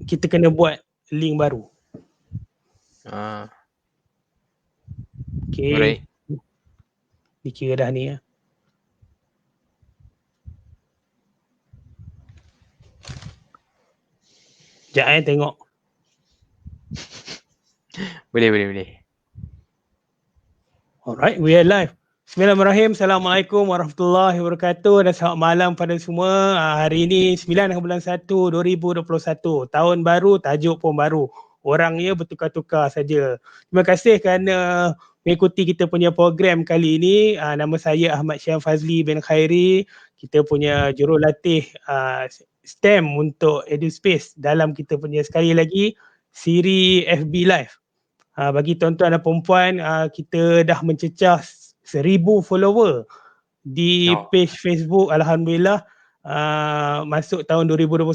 kita kena buat link baru. Okay. Alright. Dikira dah ni ya. Sekejap tengok. Boleh. Alright, we are live. Bismillahirrahmanirrahim. Assalamualaikum warahmatullahi wabarakatuh dan selamat malam pada semua. Hari ini 9 bulan 1 2021. Tahun baru, tajuk pun baru. Orangnya bertukar-tukar saja. Terima kasih kerana mengikuti kita punya program kali ini. Nama saya Ahmad Syam Fazli bin Khairi. Kita punya jurulatih STEM untuk EduSpace dalam kita punya sekali lagi siri FB Live. Bagi tuan-tuan dan perempuan, kita dah mencecah 1,000 follower di page Facebook. Alhamdulillah, masuk tahun 2021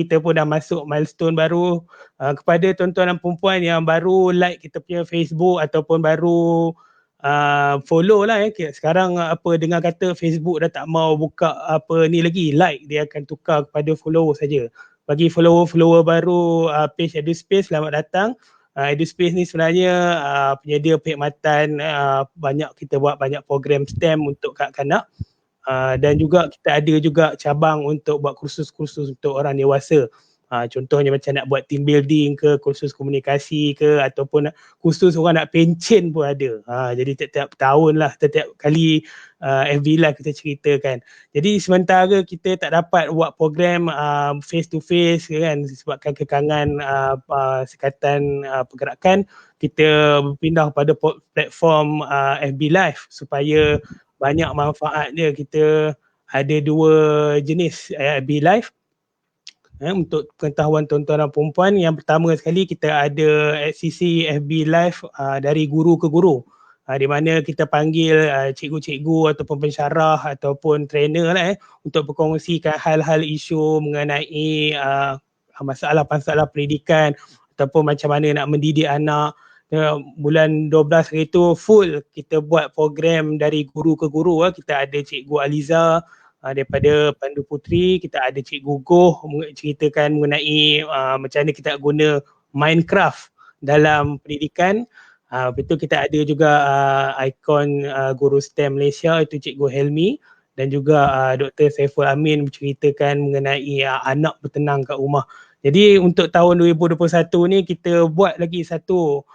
kita pun dah masuk milestone baru. Kepada tuan-tuan dan perempuan yang baru like kita punya Facebook ataupun baru follow lah sekarang dengar kata Facebook dah tak mau buka ni lagi, like dia akan tukar kepada follow saja. Bagi follower baru page EduSpace, selamat datang. EduSpace ni sebenarnya penyedia perkhidmatan, kita buat banyak program STEM untuk kanak-kanak, dan juga kita ada juga cabang untuk buat kursus-kursus untuk orang dewasa. Contohnya macam nak buat team building ke, kursus komunikasi ke, ataupun kursus orang nak pencen pun ada. Jadi setiap tahun lah, setiap kali FB Live kita ceritakan. Jadi sementara kita tak dapat buat program face to face kan, sebabkan kekangan Sekatan Pergerakan, kita berpindah pada platform FB Live supaya banyak manfaat dia. Kita ada 2 jenis FB Live. Untuk pengetahuan tuan-tuan dan perempuan, yang pertama sekali kita ada sisi FB Live dari guru ke guru, di mana kita panggil cikgu-cikgu ataupun pensyarah ataupun trainer lah untuk berkongsikan hal-hal isu mengenai masalah-masalah pendidikan ataupun macam mana nak mendidik anak. Bulan 12 hari tu full kita buat program dari guru ke guru. Kita ada Cikgu Aliza daripada Pandu Putri, kita ada Cikgu Goh ceritakan mengenai macam mana kita guna Minecraft dalam pendidikan. Betul, kita ada juga ikon guru STEM Malaysia, itu Cikgu Helmi, dan juga Dr. Saiful Amin menceritakan mengenai anak bertenang kat rumah. Jadi untuk tahun 2021 ni kita buat lagi satu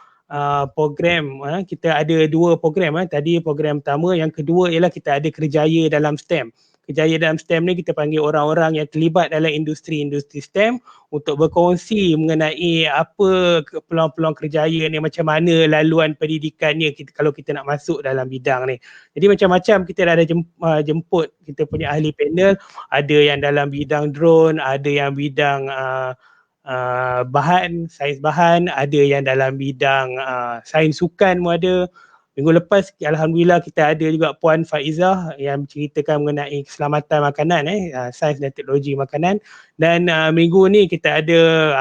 program. Kita ada 2 program. Tadi program pertama, yang kedua ialah kita ada kerjaya dalam STEM. Kerjaya dalam STEM ni kita panggil orang-orang yang terlibat dalam industri-industri STEM untuk berkongsi mengenai apa peluang-peluang kerjaya ni, macam mana laluan pendidikannya kalau kita nak masuk dalam bidang ni. Jadi macam-macam kita dah ada jemput kita punya ahli panel, ada yang dalam bidang drone, ada yang bidang sains bahan, ada yang dalam bidang sains sukan pun ada. Minggu lepas alhamdulillah kita ada juga Puan Faizah yang menceritakan mengenai keselamatan makanan, sains dan teknologi makanan. Dan minggu ni kita ada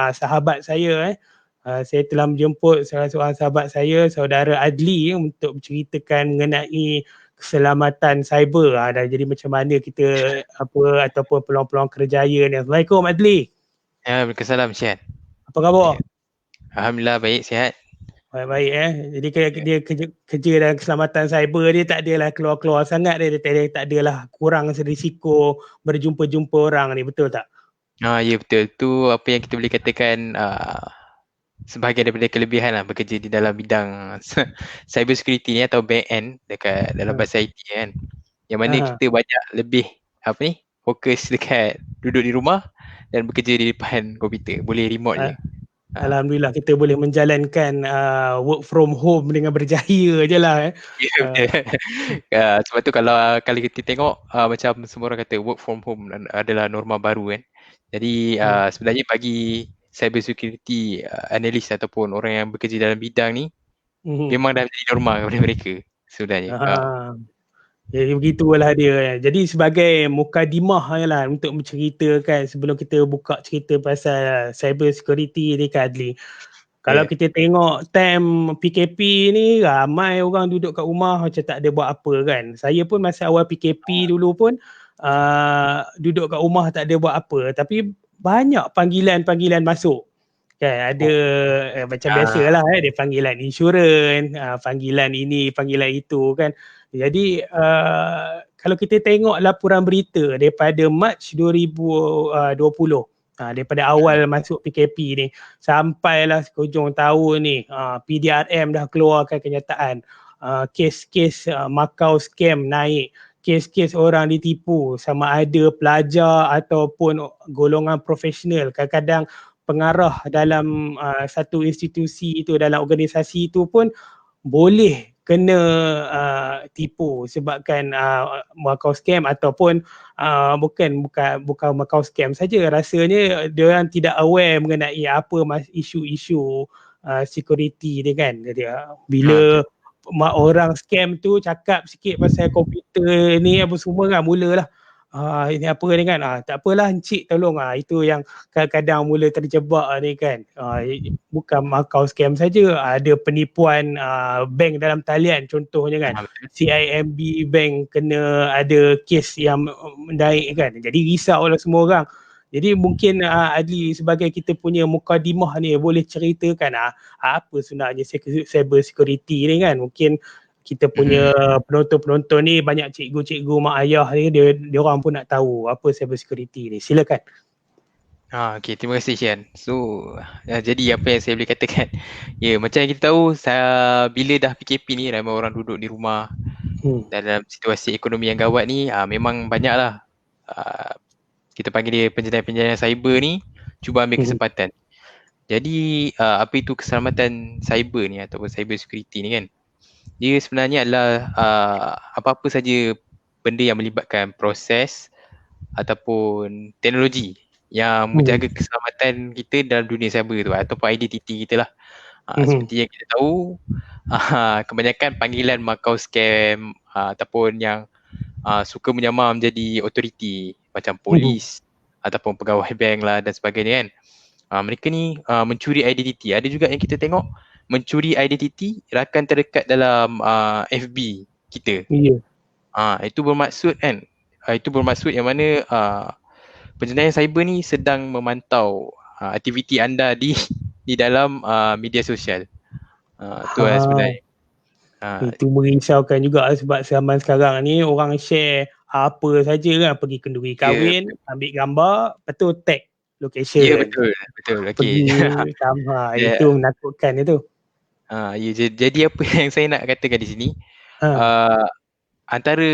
sahabat saya, saya telah menjemput salah seorang sahabat saya, saudara Adli, untuk menceritakan mengenai keselamatan cyber. Dan jadi macam mana kita ataupun peluang-peluang kerjaya ni. Assalamualaikum Adli. Waalaikumsalam Syian. Apa khabar? Alhamdulillah baik, sihat. Baik. Jadi dia kerja dalam keselamatan cyber, dia tak adalah keluar-keluar sangat, dia tak adalah kurang risiko berjumpa-jumpa orang ni, betul tak? Ya betul. Tu apa yang kita boleh katakan sebahagian daripada kelebihan lah bekerja di dalam bidang cyber security ni atau back end dekat dalam bahasa IT kan. Yang mana kita banyak lebih fokus dekat duduk di rumah dan bekerja di depan komputer, boleh remote je. Alhamdulillah kita boleh menjalankan work from home dengan berjaya je lah. Sebab tu kalau kita tengok macam semua orang kata work from home adalah norma baru kan. Jadi sebenarnya bagi cyber security analyst ataupun orang yang bekerja dalam bidang ni, memang dah menjadi norma kepada mereka sebenarnya. Jadi begitulah dia. Jadi sebagai mukadimah lah untuk menceritakan sebelum kita buka cerita pasal cyber security ni Kak Adli. Kalau kita tengok time PKP ni, ramai orang duduk kat rumah macam tak ada buat apa kan. Saya pun masa awal PKP dulu pun duduk kat rumah tak ada buat apa. Tapi banyak panggilan-panggilan masuk. Kan ada macam biasalah dia panggilan insurans, panggilan ini, panggilan itu kan. Jadi kalau kita tengok laporan berita daripada Mac 2020, daripada awal masuk PKP ni sampailah ke hujung tahun ni, PDRM dah keluarkan kenyataan kes-kes Macau scam naik, kes-kes orang ditipu sama ada pelajar ataupun golongan profesional, kadang-kadang pengarah dalam satu institusi itu, dalam organisasi itu pun boleh kena tipu sebabkan Macau scam ataupun bukan Macau scam saja, rasanya dia orang tidak aware mengenai apa isu-isu security ni kan. Jadi bila orang scam tu cakap sikit pasal komputer ni apa semua kan, mulalah ini apa ni kan, tak apalah encik tolong, itu yang kadang-kadang mula terjebak ni kan. Bukan Macau scam saja, ada penipuan bank dalam talian contohnya kan, CIMB bank kena ada kes yang mendaik kan, jadi risau lah semua orang. Jadi mungkin Adli sebagai kita punya mukadimah ni boleh ceritakan apa sebenarnya cyber security ni kan. Mungkin kita punya penonton-penonton ni banyak cikgu-cikgu mak ayah ni, dia orang pun nak tahu apa cyber security ni. Silakan. Okay, terima kasih Syan. So, jadi apa yang saya boleh katakan, macam yang kita tahu, bila dah PKP ni ramai orang duduk di rumah dalam situasi ekonomi yang gawat ni, memang banyaklah kita panggil dia penjenayah-penjenayah cyber ni cuba ambil kesempatan. Jadi apa itu keselamatan cyber ni ataupun cyber security ni kan, dia sebenarnya adalah apa-apa saja benda yang melibatkan proses ataupun teknologi yang menjaga keselamatan kita dalam dunia cyber tu ataupun identiti kita lah. Seperti yang kita tahu, kebanyakan panggilan Macau scam ataupun yang suka menyamar menjadi autoriti macam polis ataupun pegawai bank lah dan sebagainya kan. Mereka ni mencuri identiti. Ada juga yang kita tengok mencuri identiti rakan terdekat dalam FB kita. Itu bermaksud kan, itu bermaksud yang mana penjenayah cyber ni sedang memantau aktiviti anda di dalam media sosial. Itu sebenarnya. Itu merisaukan juga sebab zaman sekarang ni orang share apa saja kan, pergi kenduri kahwin, ambil gambar, lepas tu tag location. Ya, betul. Pergi itu menakutkan itu. Jadi apa yang saya nak katakan di sini, antara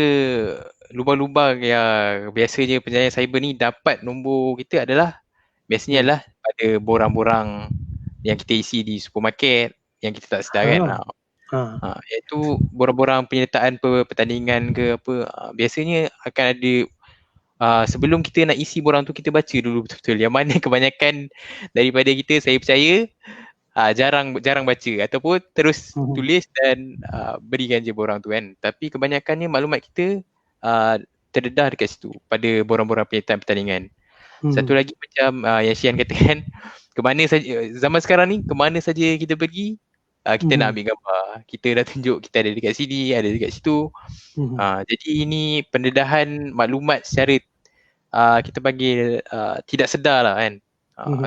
lubang-lubang yang biasanya penjenayah cyber ni dapat nombor kita adalah biasanya adalah pada borang-borang yang kita isi di supermarket yang kita tak sedar kan. Iaitu borang-borang penyertaan pertandingan ke apa, biasanya akan ada sebelum kita nak isi borang tu, kita baca dulu betul-betul, yang mana kebanyakan daripada kita, saya percaya jarang baca ataupun terus tulis dan berikan je borang tu kan. Tapi kebanyakannya maklumat kita terdedah dekat situ pada borang-borang penyertaan pertandingan. Satu lagi macam yang Syan katakan, kemana saja zaman sekarang ni, kemana saja kita pergi, kita nak ambil gambar, kita dah tunjuk kita ada dekat sini, ada dekat situ. Jadi ini pendedahan maklumat secara kita panggil tidak sedar lah kan,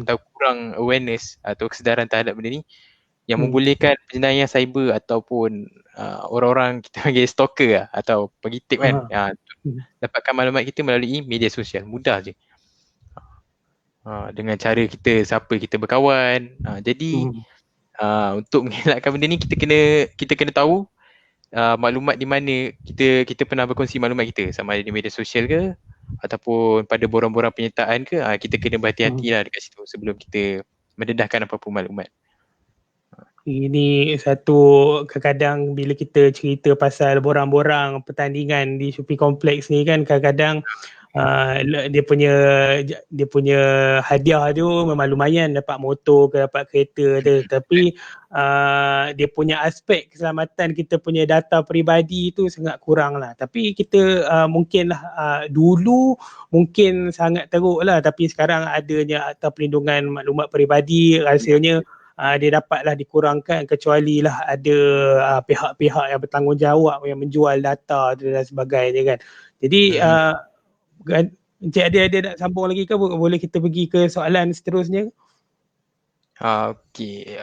atau kurang awareness atau kesedaran terhadap benda ni yang membolehkan penjenayah cyber ataupun orang-orang kita panggil stalker lah, atau pengitip kan, dapatkan maklumat kita melalui media sosial. Mudah je. Dengan cara kita, siapa kita berkawan. Jadi untuk mengelakkan benda ni, kita kena tahu maklumat di mana kita pernah berkongsi maklumat kita, sama ada di media sosial ke ataupun pada borang-borang penyertaan ke. Kita kena berhati-hati lah dekat situ sebelum kita mendedahkan apa-apa maklumat. Ini satu, kadang-kadang bila kita cerita pasal borang-borang pertandingan di Shopee Complex ni kan, kadang-kadang dia punya hadiah tu memang lumayan, dapat motor ke dapat kereta tu, tapi dia punya aspek keselamatan kita punya data peribadi tu sangat kurang lah. Tapi kita mungkinlah dulu mungkin sangat teruk lah, tapi sekarang adanya Akta Perlindungan Maklumat Peribadi, rasanya dia dapatlah dikurangkan, kecuali lah ada pihak-pihak yang bertanggungjawab yang menjual data dan sebagainya kan. Jadi Encik ada nak sambung lagi ke? Boleh kita pergi ke soalan seterusnya? Okey.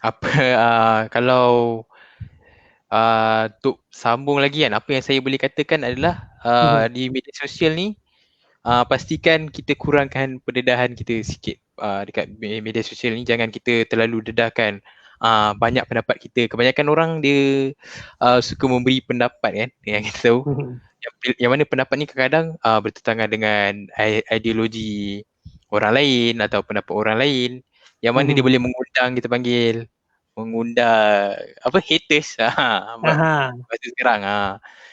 Apa kalau untuk sambung lagi kan, apa yang saya boleh katakan adalah Mhm. di media sosial ni pastikan kita kurangkan pendedahan kita sikit dekat media sosial ni. Jangan kita terlalu dedahkan banyak pendapat kita. Kebanyakan orang dia suka memberi pendapat kan, yang kita tahu. Mhm. Yang mana pendapat ni kadang-kadang bertentangan dengan ideologi orang lain atau pendapat orang lain, yang mana dia Mhm. boleh mengundang, kita panggil mengundang apa, haters Aha. bahasa sekarang.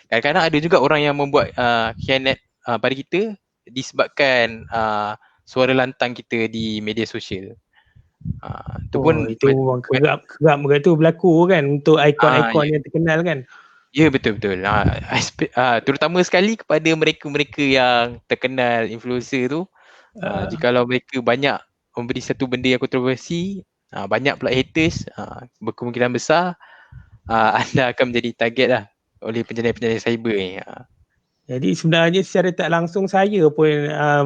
Kadang-kadang ada juga orang yang membuat khianat pada kita disebabkan suara lantang kita di media sosial. Itu Oh, pun itu memang kerap tu berlaku kan untuk ikon-ikon ya, yang terkenal kan. ya betul-betul. Terutama sekali kepada mereka-mereka yang terkenal, influencer tu. Uh, Jikalau mereka banyak memberi satu benda yang kontroversi, banyak pula haters, berkemungkinan besar anda akan menjadi target lah oleh penjana-penjana cyber ni. Jadi sebenarnya secara tak langsung saya pun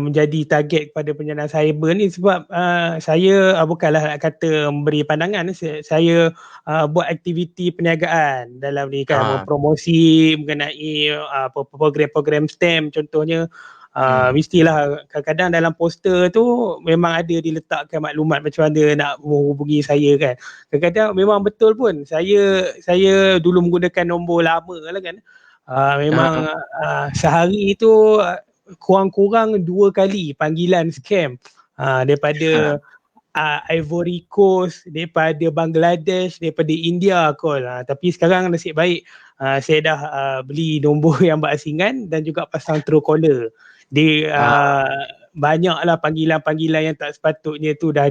menjadi target kepada penjana cyber ni sebab saya bukanlah nak kata memberi pandangan, saya buat aktiviti perniagaan dalam ni kan, Ah, mempromosi mengenai program-program STEM contohnya. hmm. Mestilah kadang-kadang dalam poster tu memang ada diletakkan maklumat macam mana nak menghubungi saya kan. Kadang-kadang memang betul pun saya dulu menggunakan nombor lama lah kan. Memang sehari itu kurang-kurang 2 kali panggilan scam daripada Ivory Coast, daripada Bangladesh, daripada India call. Tapi sekarang nasib baik saya dah beli nombor yang berasingan dan juga pasang Truecaller. Dia Ah, banyaklah panggilan-panggilan yang tak sepatutnya tu dah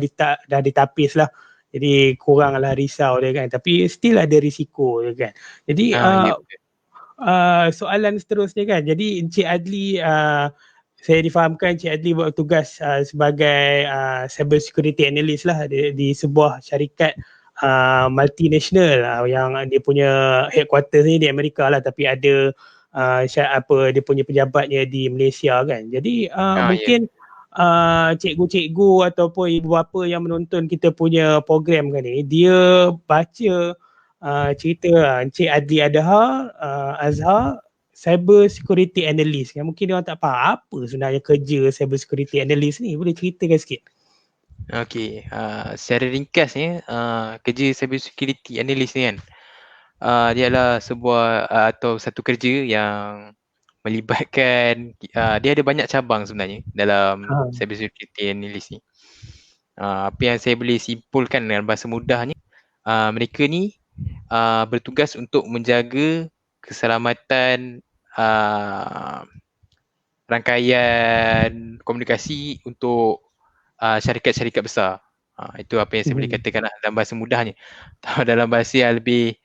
ditapis lah. Jadi kuranglah risau dia kan. Tapi still ada risiko dia kan. Jadi ya betul. soalan seterusnya kan. Jadi Encik Adli saya difahamkan Encik Adli buat tugas sebagai cyber security analyst lah di sebuah syarikat multinational yang dia punya headquarters ni di Amerika lah tapi ada dia punya pejabatnya di Malaysia kan. Jadi Ya. mungkin cikgu-cikgu ataupun ibu bapa yang menonton kita punya program kan ni, dia baca cerita Encik Adli Azhar cyber security analyst kan. Mungkin dia orang tak faham apa sebenarnya kerja cyber security analyst ni. Boleh ceritakan sikit? Okey, secara ringkasnya kerja cyber security analyst ni kan, dia adalah sebuah atau satu kerja yang melibatkan dia ada banyak cabang sebenarnya dalam Ha. cyber security analyst ni. Apa yang saya boleh simpulkan dengan bahasa mudahnya, mereka ni bertugas untuk menjaga keselamatan rangkaian komunikasi untuk syarikat-syarikat besar. Itu apa yang saya boleh katakan lah dalam bahasa mudahnya. Dalam bahasa yang lebih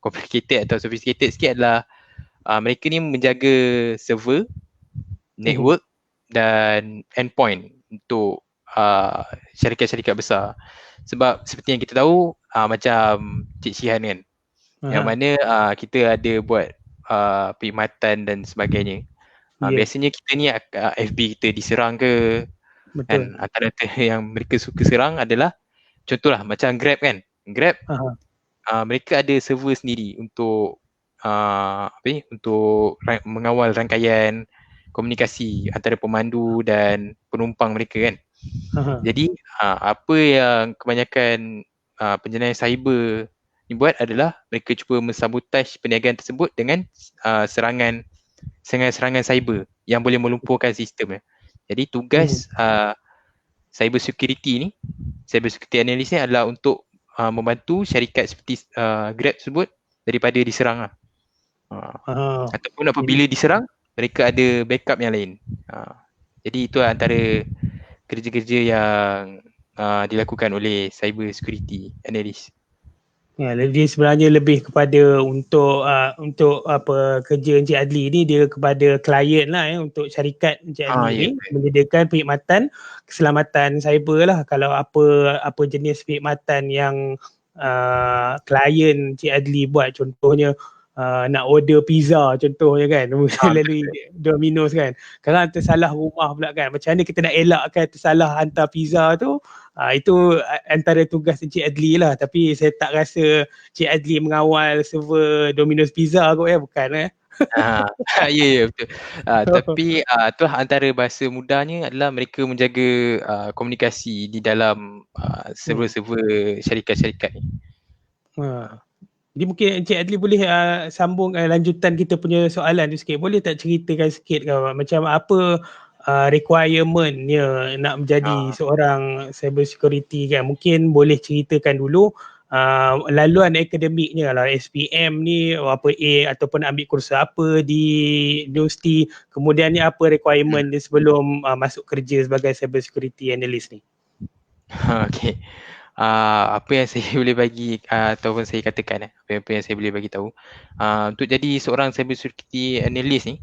complicated atau sophisticated sikit adalah mereka ni menjaga server, network dan endpoint untuk syarikat-syarikat besar. Sebab seperti yang kita tahu macam Cik Shihan kan, yang mana kita ada buat perkhidmatan dan sebagainya. Yes, Biasanya kita ni FB kita diserang ke kan, betul. antara yang mereka suka serang adalah contohlah macam Grab kan. Grab mereka ada server sendiri untuk untuk mengawal rangkaian komunikasi antara pemandu dan penumpang mereka kan. Jadi apa yang kebanyakan penjenayah cyber ni buat adalah mereka cuba mensabotaj perniagaan tersebut dengan serangan cyber yang boleh melumpuhkan sistem. Jadi tugas cyber security analyst ni adalah untuk membantu syarikat seperti Grab tersebut daripada diserang lah. Ataupun apabila diserang, mereka ada backup yang lain. Jadi itu antara kerja-kerja yang dilakukan oleh cyber security analyst. Ya, dia sebenarnya lebih kepada untuk apa kerja Encik Adli ni dia kepada klien lah untuk syarikat Encik Adli ni menyediakan perkhidmatan keselamatan cyber lah. Kalau apa jenis perkhidmatan yang klien Encik Adli buat, contohnya nak order pizza contohnya kan, melalui Domino's kan. Sekarang tersalah rumah pula kan. Macam mana kita nak elakkan tersalah hantar pizza tu Itu antara tugas Encik Adli lah, tapi saya tak rasa Encik Adli mengawal server Domino's Pizza kot bukan Ah, ya, ya betul. Tapi tu antara bahasa mudahnya adalah mereka menjaga komunikasi di dalam server-server syarikat-syarikat ni. Ha. Jadi mungkin Encik Adli boleh sambung lanjutan kita punya soalan tu sikit. Boleh tak ceritakan sikit macam apa requirementnya nak menjadi Ah, seorang cyber security kan. Mungkin boleh ceritakan dulu laluan akademiknya lah, SPM ni apa ataupun ambil kursus apa di universiti, kemudiannya apa requirement dia sebelum masuk kerja sebagai cyber security analyst ni. okay. Apa yang saya boleh bagi ataupun saya katakan apa yang saya boleh bagi tahu untuk jadi seorang cyber security analyst ni,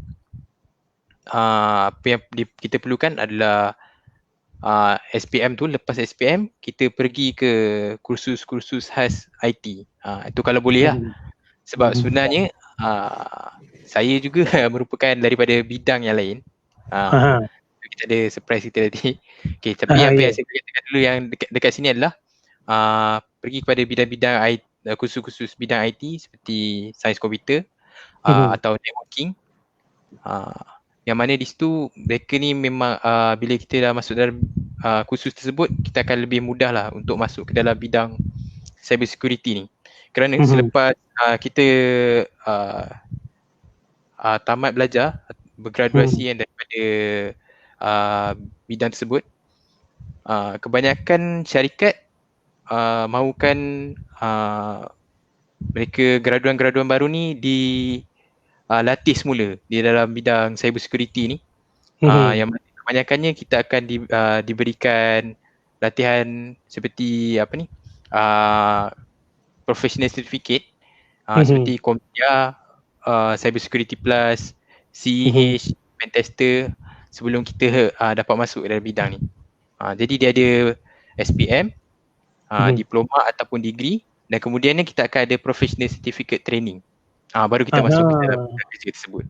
apa yang kita perlukan adalah SPM tu. Lepas SPM kita pergi ke kursus-kursus khas IT. Itu kalau boleh lah. Sebab sebenarnya saya juga merupakan daripada bidang yang lain. Kita ada surprise kita tadi. Okay, tapi apa yang saya boleh katakan dulu yang dekat sini adalah pergi kepada bidang-bidang kursus-kursus bidang IT seperti sains komputer atau networking. Yang mana di situ mereka ni memang bila kita dah masuk dalam kursus tersebut, kita akan lebih mudah lah untuk masuk ke dalam bidang cyber security ni. Kerana selepas kita tamat belajar, bergraduasi daripada bidang tersebut, kebanyakan syarikat mahukan mereka graduan-graduan baru ni latih semula di dalam bidang cyber security ni. Yang kebanyakannya kita akan diberikan latihan seperti apa ni, professional certificate seperti CompTIA, Cyber Security Plus, CEH, Pentester, sebelum kita dapat masuk dalam bidang ni. Jadi dia ada SPM, diploma ataupun degree, dan kemudiannya kita akan ada professional certificate training. Baru kita masuk ke dalam kerja tersebut.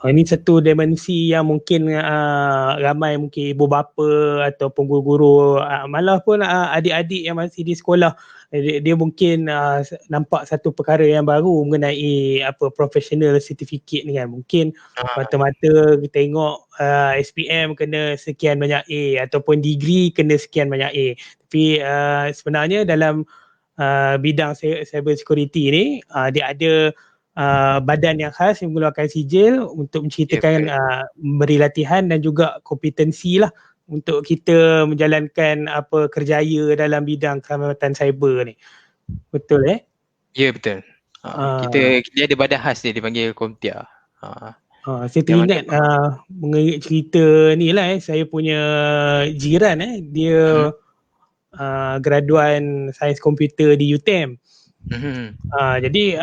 Ini satu dimensi yang mungkin ramai mungkin ibu bapa ataupun guru-guru, malah pun adik-adik yang masih di sekolah, dia mungkin nampak satu perkara yang baru mengenai apa professional certificate ni kan. Mungkin mata-mata kita tengok SPM kena sekian banyak A ataupun degree kena sekian banyak A. Tapi sebenarnya dalam bidang cyber security ni dia ada badan yang khas yang mengeluarkan sijil untuk menceritakan memberi latihan dan juga kompetensi lah untuk kita menjalankan apa kerjaya dalam bidang keselamatan cyber ni. Betul Ya, betul. Dia ada badan khas dia dipanggil CompTIA. Saya teringat mengenai cerita ni lah saya punya jiran dia graduan sains komputer di UTM. Jadi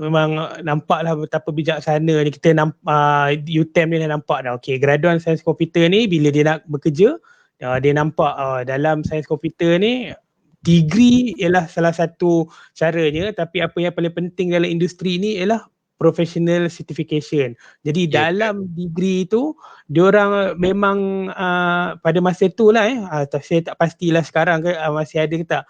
memang nampaklah betapa bijaksana ni kita UTM ni dah nampak dah. Okey, graduan sains komputer ni bila dia nak bekerja, dia nampak dalam sains komputer ni degree ialah salah satu caranya, tapi apa yang paling penting dalam industri ni ialah professional certification. Jadi dalam degree tu diorang memang pada masa tu lah saya tak pastilah sekarang ke masih ada ke tak,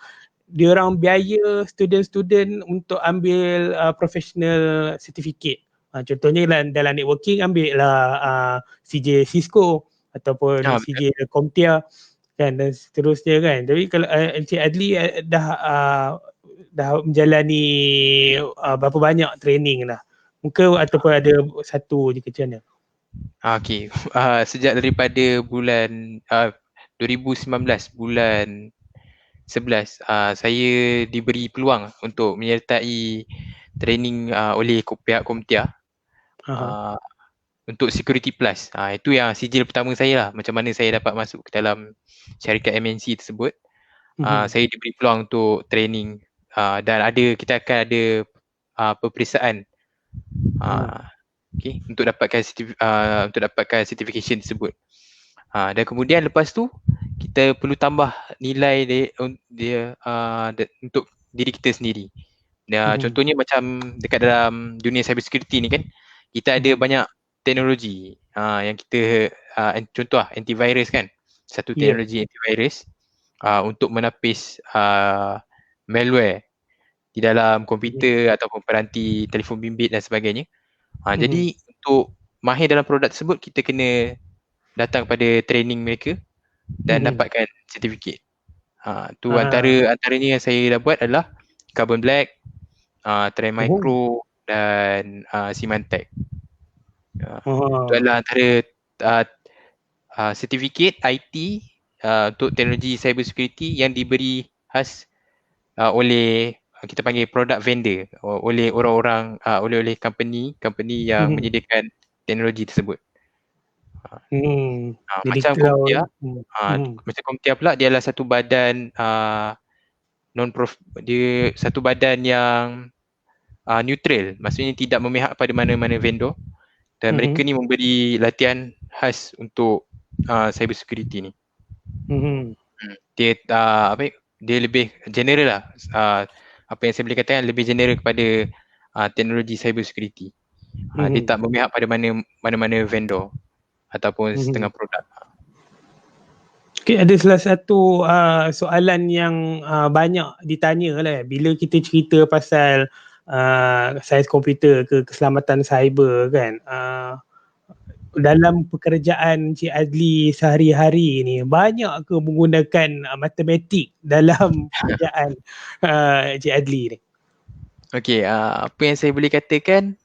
diorang biaya student-student untuk ambil professional certificate. Contohnya dalam networking ambil lah CJ Cisco ataupun CJ CompTIA kan, dan seterusnya kan. Tapi kalau Encik Adli dah menjalani berapa banyak training lah? Mungkin ataupun ada satu je kerjanya. Okay. Sejak daripada bulan 2019 bulan 11 saya diberi peluang untuk menyertai training oleh pihak CompTIA untuk Security Plus. Itu yang sijil pertama saya lah, macam mana saya dapat masuk ke dalam syarikat MNC tersebut. Saya diberi peluang untuk training dan kita akan ada peperiksaan untuk dapatkan certification tersebut. Dan kemudian lepas tu kita perlu tambah nilai dia untuk diri kita sendiri. Contohnya macam dekat dalam dunia cyber security ni kan, kita ada banyak teknologi yang kita contoh antivirus kan. Satu teknologi antivirus untuk menapis malware di dalam komputer ataupun peranti telefon bimbit dan sebagainya. Jadi untuk mahir dalam produk tersebut, kita kena datang pada training mereka dan dapatkan sertifikat. Tu antaranya yang saya dah buat adalah Carbon Black, Trend Micro dan Symantec. Itu adalah antara sertifikat IT untuk teknologi cyber security yang diberi khas oleh kita panggil product vendor, oleh orang-orang oleh company yang menyediakan teknologi tersebut. Jadi Macam kalau macam Comtia pula, dia adalah satu badan non-profit, dia satu badan yang neutral, maksudnya tidak memihak pada mana-mana vendor, dan mereka ni memberi latihan khas untuk cyber security ni. Dia dia lebih general lah, apa yang saya boleh katakan lebih general kepada teknologi cyber security. Dia tak memihak pada mana-mana vendor ataupun setengah produk. Okay, ada salah satu soalan yang banyak ditanya lah bila kita cerita pasal sains komputer ke keselamatan cyber kan. Dalam pekerjaan Cik Adli sehari-hari ni, banyak ke menggunakan matematik dalam pekerjaan Cik Adli ni? Okey, apa yang saya boleh katakan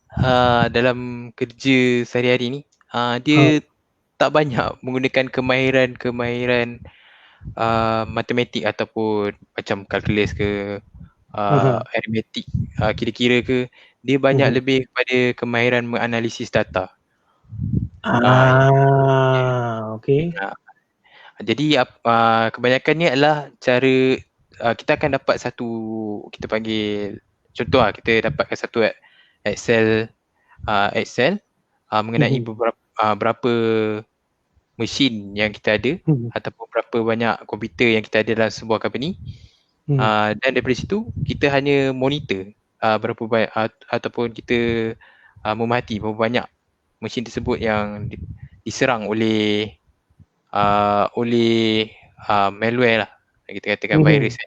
dalam kerja sehari-hari ni, dia tak banyak menggunakan kemahiran matematik ataupun macam kalkulus ke aritmetik, kira-kira ke. Dia banyak lebih kepada kemahiran menganalisis data. Okey. Jadi kebanyakannya adalah cara kita akan dapat satu, kita panggil contoh kita dapatkan satu Excel mengenai berapa mesin yang kita ada ataupun berapa banyak komputer yang kita ada dalam sebuah company. Dan daripada situ kita hanya monitor berapa banyak ataupun kita memerhati berapa banyak mesin tersebut yang diserang oleh malware lah, kita katakan virus.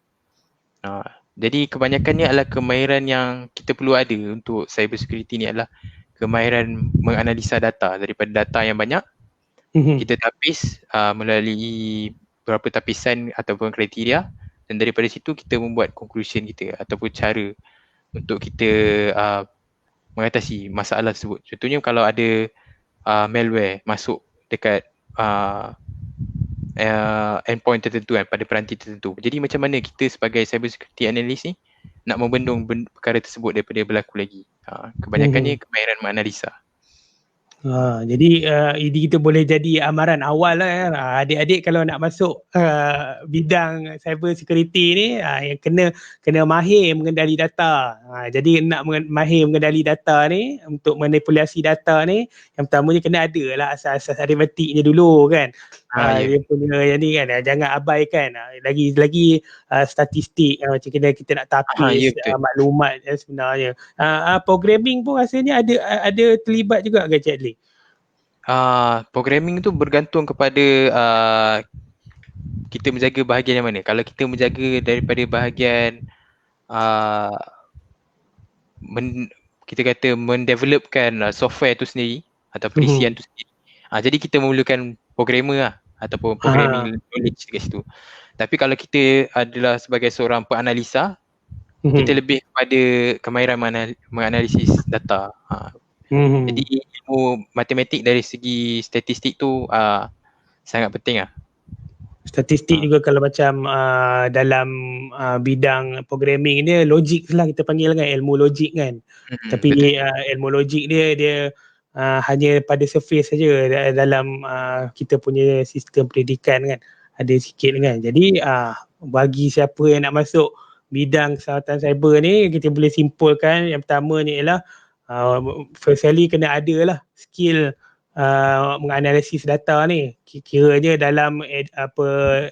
Jadi kebanyakannya adalah kemahiran yang kita perlu ada untuk cyber security ni adalah kemahiran menganalisa data. Daripada data yang banyak, kita tapis melalui beberapa tapisan ataupun kriteria, dan daripada situ kita membuat conclusion kita ataupun cara untuk kita mengatasi masalah tersebut. Contohnya kalau ada malware masuk dekat endpoint tertentu kan, pada peranti tertentu. Jadi macam mana kita sebagai cyber security analyst ni nak membendung perkara tersebut daripada berlaku lagi. Kebanyakannya kemahiran menganalisa. Jadi ini kita boleh jadi amaran awal lah adik-adik kalau nak masuk bidang cyber security ni, yang kena mahir mengendali data. Jadi nak mahir mengendali data ni, untuk manipulasi data ni, yang pertamanya kena ada lah asas-asas aritmetiknya dulu kan. Dia punya yang ni kan, jangan abaikan lagi statistik macam kita nak tapis maklumat sebenarnya. Programming pun rasanya ada terlibat juga ke Cik Adli? Programming tu bergantung kepada kita menjaga bahagian yang mana. Kalau kita menjaga daripada bahagian kita kata mendevelopkan software tu sendiri atau perisian tu sendiri, jadi kita memerlukan programmer lah, ataupun programming knowledge dekat situ. Tapi kalau kita adalah sebagai seorang penganalisa, kita lebih kepada kemahiran menganalisis data. Jadi ilmu matematik dari segi statistik tu sangat penting lah. Statistik juga kalau macam dalam bidang programming dia logik lah kita panggil kan, ilmu logik kan. Tapi ilmu logik dia hanya pada surface saja dalam kita punya sistem pendidikan kan, ada sikit kan. Jadi bagi siapa yang nak masuk bidang keselamatan cyber ni, kita boleh simpulkan yang pertama ni ialah firstly kena ada lah skill menganalisis data ni. Kiranya dalam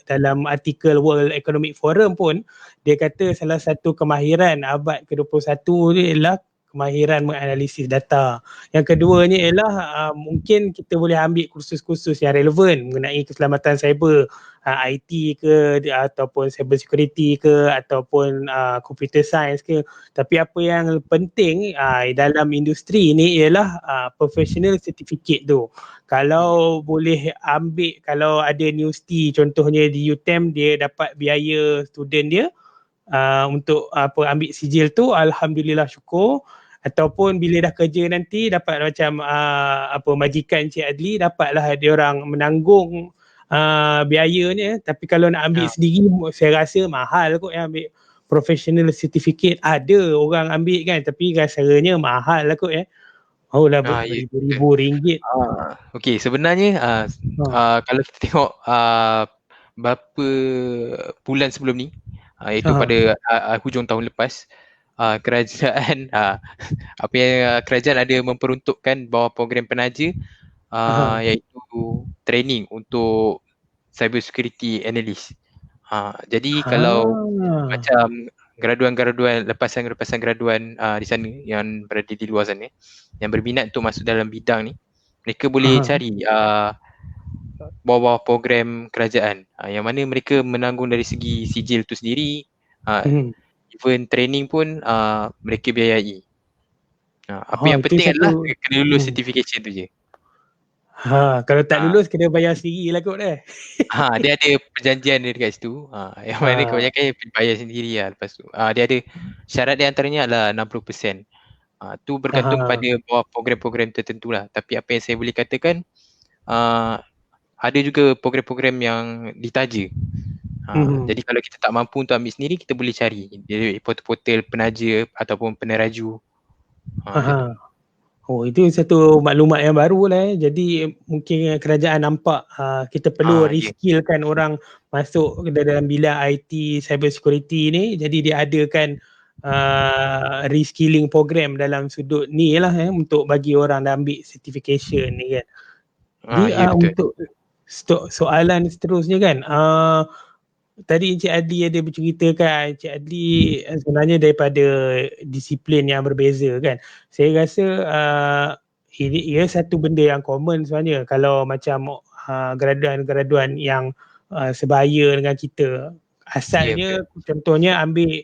dalam artikel World Economic Forum pun dia kata salah satu kemahiran abad ke-21 ni ialah kemahiran menganalisis data. Yang keduanya ialah mungkin kita boleh ambil kursus-kursus yang relevan mengenai keselamatan cyber, IT ke ataupun cyber security ke ataupun computer science ke. Tapi apa yang penting dalam industri ni ialah professional certificate tu. Kalau boleh ambil, kalau ada universiti contohnya di UTM dia dapat biaya student dia untuk ambil sijil tu, alhamdulillah syukur. Ataupun bila dah kerja nanti dapat macam majikan Encik Adli, dapatlah dia orang menanggung biayanya. Tapi kalau nak ambil sendiri saya rasa mahal kot yang ambil professional certificate. Ada orang ambil kan, tapi rasanya mahal lah kot Oh lah beribu-ribu ringgit. Okey, sebenarnya kalau kita tengok berapa bulan sebelum ni, iaitu pada hujung tahun lepas, kerajaan kerajaan ada memperuntukkan bawah program penaja iaitu training untuk cyber security analyst. Jadi kalau macam graduan-graduan lepasan graduan di sana yang berada di luar sana yang berminat untuk masuk dalam bidang ni, mereka boleh cari bawah program kerajaan yang mana mereka menanggung dari segi sijil tu sendiri, even training pun mereka biayai. Apa yang penting adalah kena lulus certification tu je. Kalau tak lulus kena bayar sendiri lah kot dia ada perjanjian dia dekat situ. Yang mana kebanyakan bayar sendiri lah lepas tu. Dia ada syarat dia antaranya adalah 60%. Tu bergantung pada bawah program-program tertentu lah. Tapi apa yang saya boleh katakan, ada juga program-program yang ditaja. Jadi kalau kita tak mampu untuk ambil sendiri, kita boleh cari dari portal-portal penaja ataupun peneraju. Itu satu maklumat yang baru lah Jadi mungkin kerajaan nampak kita perlu reskillkan orang masuk dalam bidang IT cyber security ni. Jadi dia adakan reskilling program dalam sudut ni lah untuk bagi orang dah ambil certification ni kan. Jadi untuk soalan seterusnya kan, tadi Encik Adli ada berceritakan Encik Adli sebenarnya daripada disiplin yang berbeza kan. Saya rasa ini ia satu benda yang common sebenarnya kalau macam graduan-graduan yang sebaya dengan kita. Asalnya contohnya ambil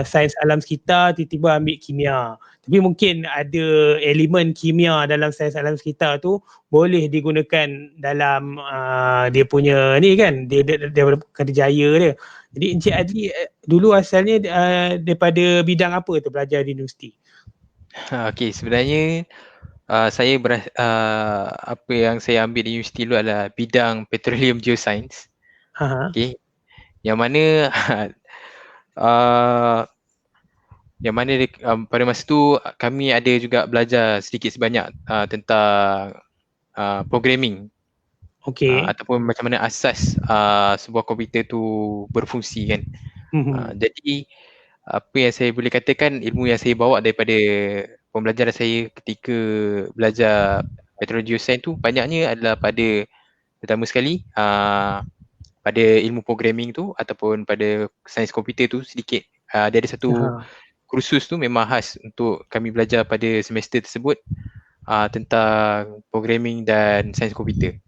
sains alam sekitar, tiba-tiba ambil kimia. Tapi mungkin ada elemen kimia dalam sains alam sekitar tu boleh digunakan dalam dia punya ni kan, dia kerjaya dia. Jadi Encik Adli dulu asalnya daripada bidang apa tu belajar di universiti? Okey, sebenarnya saya apa yang saya ambil di universiti dulu adalah bidang petroleum geoscience. Okey. Yang mana pada masa tu kami ada juga belajar sedikit sebanyak tentang programming. Ataupun macam mana asas sebuah komputer tu berfungsi kan. Jadi apa yang saya boleh katakan, ilmu yang saya bawa daripada pembelajaran saya ketika belajar petroleum geoscience tu banyaknya adalah pada pertama sekali pada ilmu programming tu ataupun pada sains komputer tu sedikit. Dia ada satu kursus tu memang khas untuk kami belajar pada semester tersebut tentang programming dan sains komputer.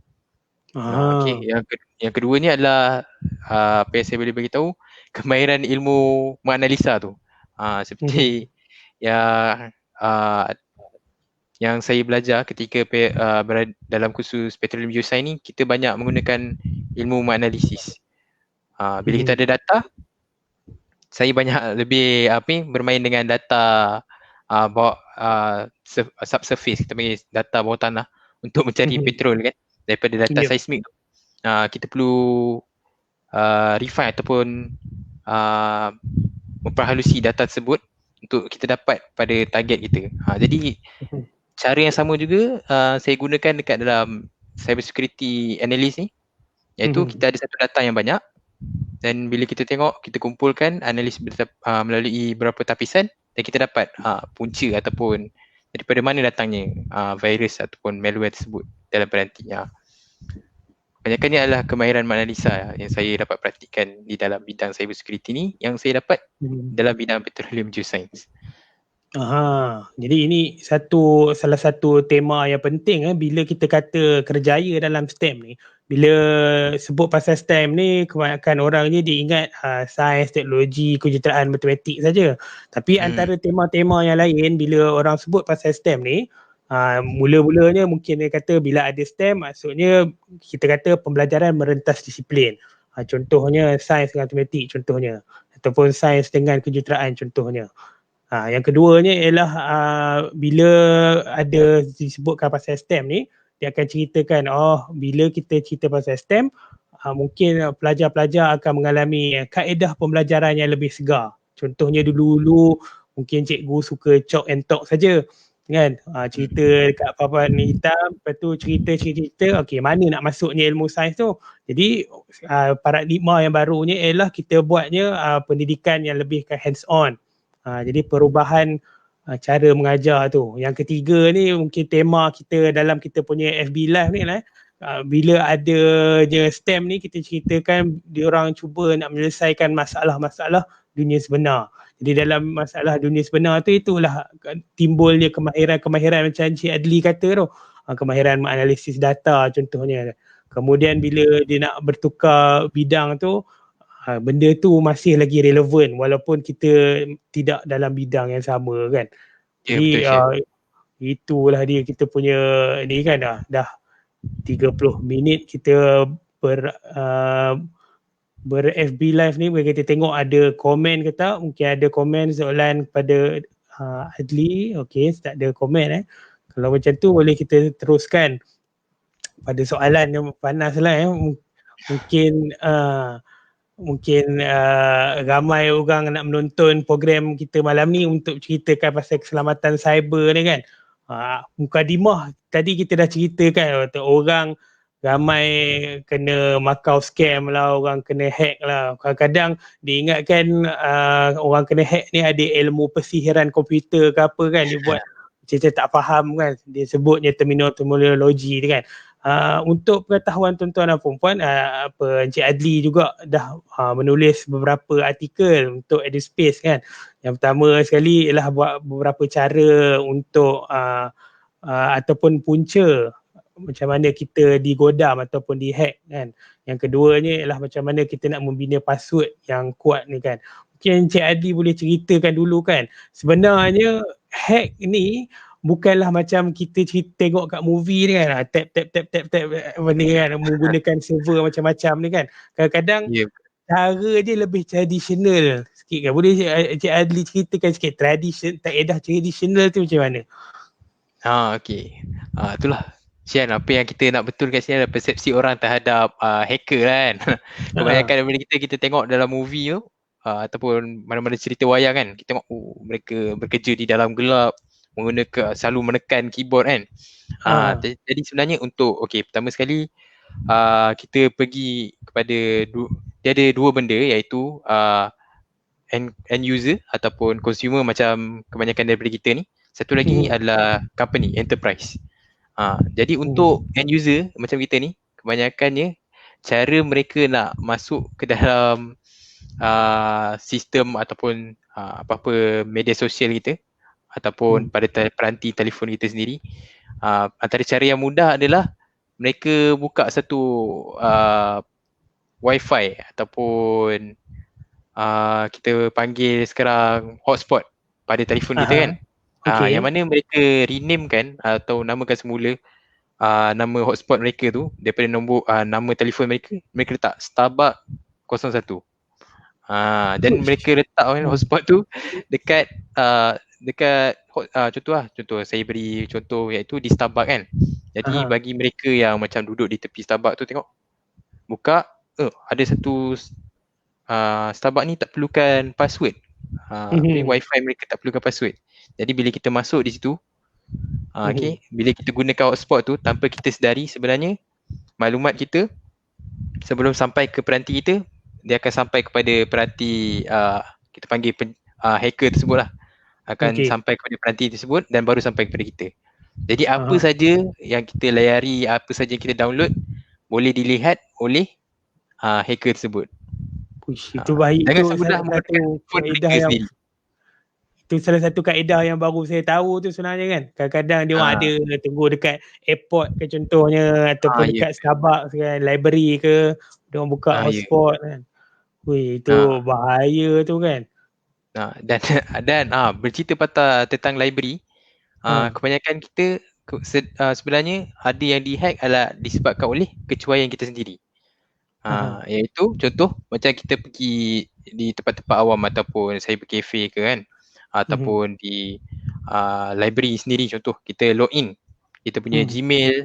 Okey, yang keduanya adalah apa yang saya boleh beritahu, kemahiran ilmu menganalisa tu. Seperti yang saya belajar ketika berada dalam kursus petroleum geoscience ni, kita banyak menggunakan ilmu menganalisis. Bila kita ada data, saya banyak lebih bermain dengan data subsurface, kita panggil data bawah tanah untuk mencari petrol kan, daripada data seismik tu. Kita perlu refine ataupun memperhalusi data tersebut untuk kita dapat pada target kita. Jadi cara yang sama juga saya gunakan dekat dalam cyber security analyst ni, iaitu kita ada satu data yang banyak dan bila kita tengok, kita kumpulkan analis melalui beberapa tapisan dan kita dapat punca ataupun daripada mana datangnya virus ataupun malware tersebut dalam peranti. Kebanyakannya adalah kemahiran menganalisa yang saya dapat praktikkan di dalam bidang cyber security ni, yang saya dapat dalam bidang petroleum geoscience. Jadi ini salah satu tema yang penting bila kita kata kerjaya dalam STEM ni. Bila sebut pasal STEM ni, kebanyakan orang ni dia ingat sains, teknologi, kejuruteraan, matematik saja. Tapi antara tema-tema yang lain bila orang sebut pasal STEM ni, mula-mulanya mungkin dia kata bila ada STEM maksudnya kita kata pembelajaran merentas disiplin. Contohnya sains dengan matematik contohnya, ataupun sains dengan kejuruteraan contohnya. Yang keduanya ialah bila ada disebutkan pasal STEM ni, dia akan ceritakan bila kita cerita pasal STEM, mungkin pelajar-pelajar akan mengalami kaedah pembelajaran yang lebih segar. Contohnya dulu-dulu mungkin cikgu suka chalk and talk saja kan, cerita dekat papan hitam, lepas tu cerita-cerita, okey mana nak masuknya ilmu sains tu. Jadi paradigma yang barunya ialah kita buatnya pendidikan yang lebih ke hands on. Jadi perubahan cara mengajar tu. Yang ketiga ni mungkin tema kita dalam kita punya FB Live ni lah. Bila ada je STEM ni kita ceritakan diorang cuba nak menyelesaikan masalah-masalah dunia sebenar. Jadi dalam masalah dunia sebenar tu itulah timbulnya kemahiran-kemahiran macam Encik Adli kata tu. Kemahiran menganalisis data contohnya. Kemudian bila dia nak bertukar bidang tu, benda tu masih lagi relevan walaupun kita tidak dalam bidang yang sama kan. Ya, Jadi betul, itulah dia kita punya ni kan, dah 30 minit kita ber FB live ni. Kita tengok ada komen ke tak. Mungkin ada komen soalan kepada Adli. Okey, tak ada komen Kalau macam tu boleh kita teruskan pada soalan yang panas lah Mungkin ramai orang nak menonton program kita malam ni untuk ceritakan pasal keselamatan cyber ni kan. Mukadimah tadi kita dah ceritakan orang ramai kena makau scam lah, orang kena hack lah. Kadang-kadang diingatkan orang kena hack ni ada ilmu persihiran komputer ke apa kan, dia buat macam tak faham kan, dia sebutnya terminologi ni kan. Untuk pengetahuan tuan-tuan dan puan-puan, Encik Adli juga dah menulis beberapa artikel untuk EduSpace kan. Yang pertama sekali ialah buat beberapa cara untuk ataupun punca macam mana kita digodam ataupun dihack kan. Yang keduanya ialah macam mana kita nak membina password yang kuat ni kan. Mungkin Encik Adli boleh ceritakan dulu kan, sebenarnya hack ni bukanlah macam kita tengok kat movie ni kan, tap benda kan, menggunakan server macam-macam ni kan. Kadang-kadang cara dia lebih tradisional sikit kan. Boleh Encik Adli ceritakan sikit kaedah tradisional tu macam mana? Okey. Itulah Sian, apa yang kita nak betulkan sini adalah persepsi orang terhadap hacker kan. Kebanyakan daripada kita tengok dalam movie tu ataupun mana-mana cerita wayang kan, kita tengok mereka bekerja di dalam gelap, selalu menekan keyboard kan. Jadi sebenarnya untuk pertama sekali kita pergi kepada dia ada dua benda, iaitu end user ataupun consumer macam kebanyakan daripada kita ni. Satu lagi adalah company, enterprise. Jadi untuk end user macam kita ni, kebanyakannya cara mereka nak masuk ke dalam sistem ataupun apa-apa media sosial kita ataupun pada peranti telefon kita sendiri, antara cara yang mudah adalah mereka buka satu wifi ataupun kita panggil sekarang hotspot pada telefon kita kan. Yang mana mereka rename kan atau namakan semula nama hotspot mereka tu daripada nombor nama telefon mereka letak Starbucks 01. Dan mereka letak hotspot tu dekat contoh saya beri contoh iaitu di Starbucks kan. Jadi bagi mereka yang macam duduk di tepi Starbucks tu, tengok buka ada satu Starbucks ni tak perlukan password. Wifi mereka tak perlukan password. Jadi bila kita masuk di situ, bila kita gunakan hotspot tu tanpa kita sedari, sebenarnya maklumat kita sebelum sampai ke peranti kita, dia akan sampai kepada peranti kita panggil hacker tersebut lah. Akan sampai kepada peranti tersebut dan baru sampai kepada kita. Jadi apa saja yang kita layari, apa saja yang kita download boleh dilihat oleh hacker tersebut. Itu baik, jangan itu semudah satu kaedah yang sendiri. Itu salah satu kaedah yang baru saya tahu tu sebenarnya kan. Kadang-kadang dia orang ada tunggu dekat airport ke contohnya, ataupun Ya. dekat Starbucks kan, library ke, dia orang buka Ya. hotspot kan. Weh, itu Ah, bahaya tu kan. dan bercerita patah tentang library, Ha. kebanyakan kita sebenarnya ada yang dihack adalah disebabkan oleh kecuaian kita sendiri. Ha. Iaitu contoh macam kita pergi di tempat-tempat awam ataupun cyber cafe ke kan, Mhm. ataupun di library sendiri, contoh kita login kita punya Hmm. Gmail,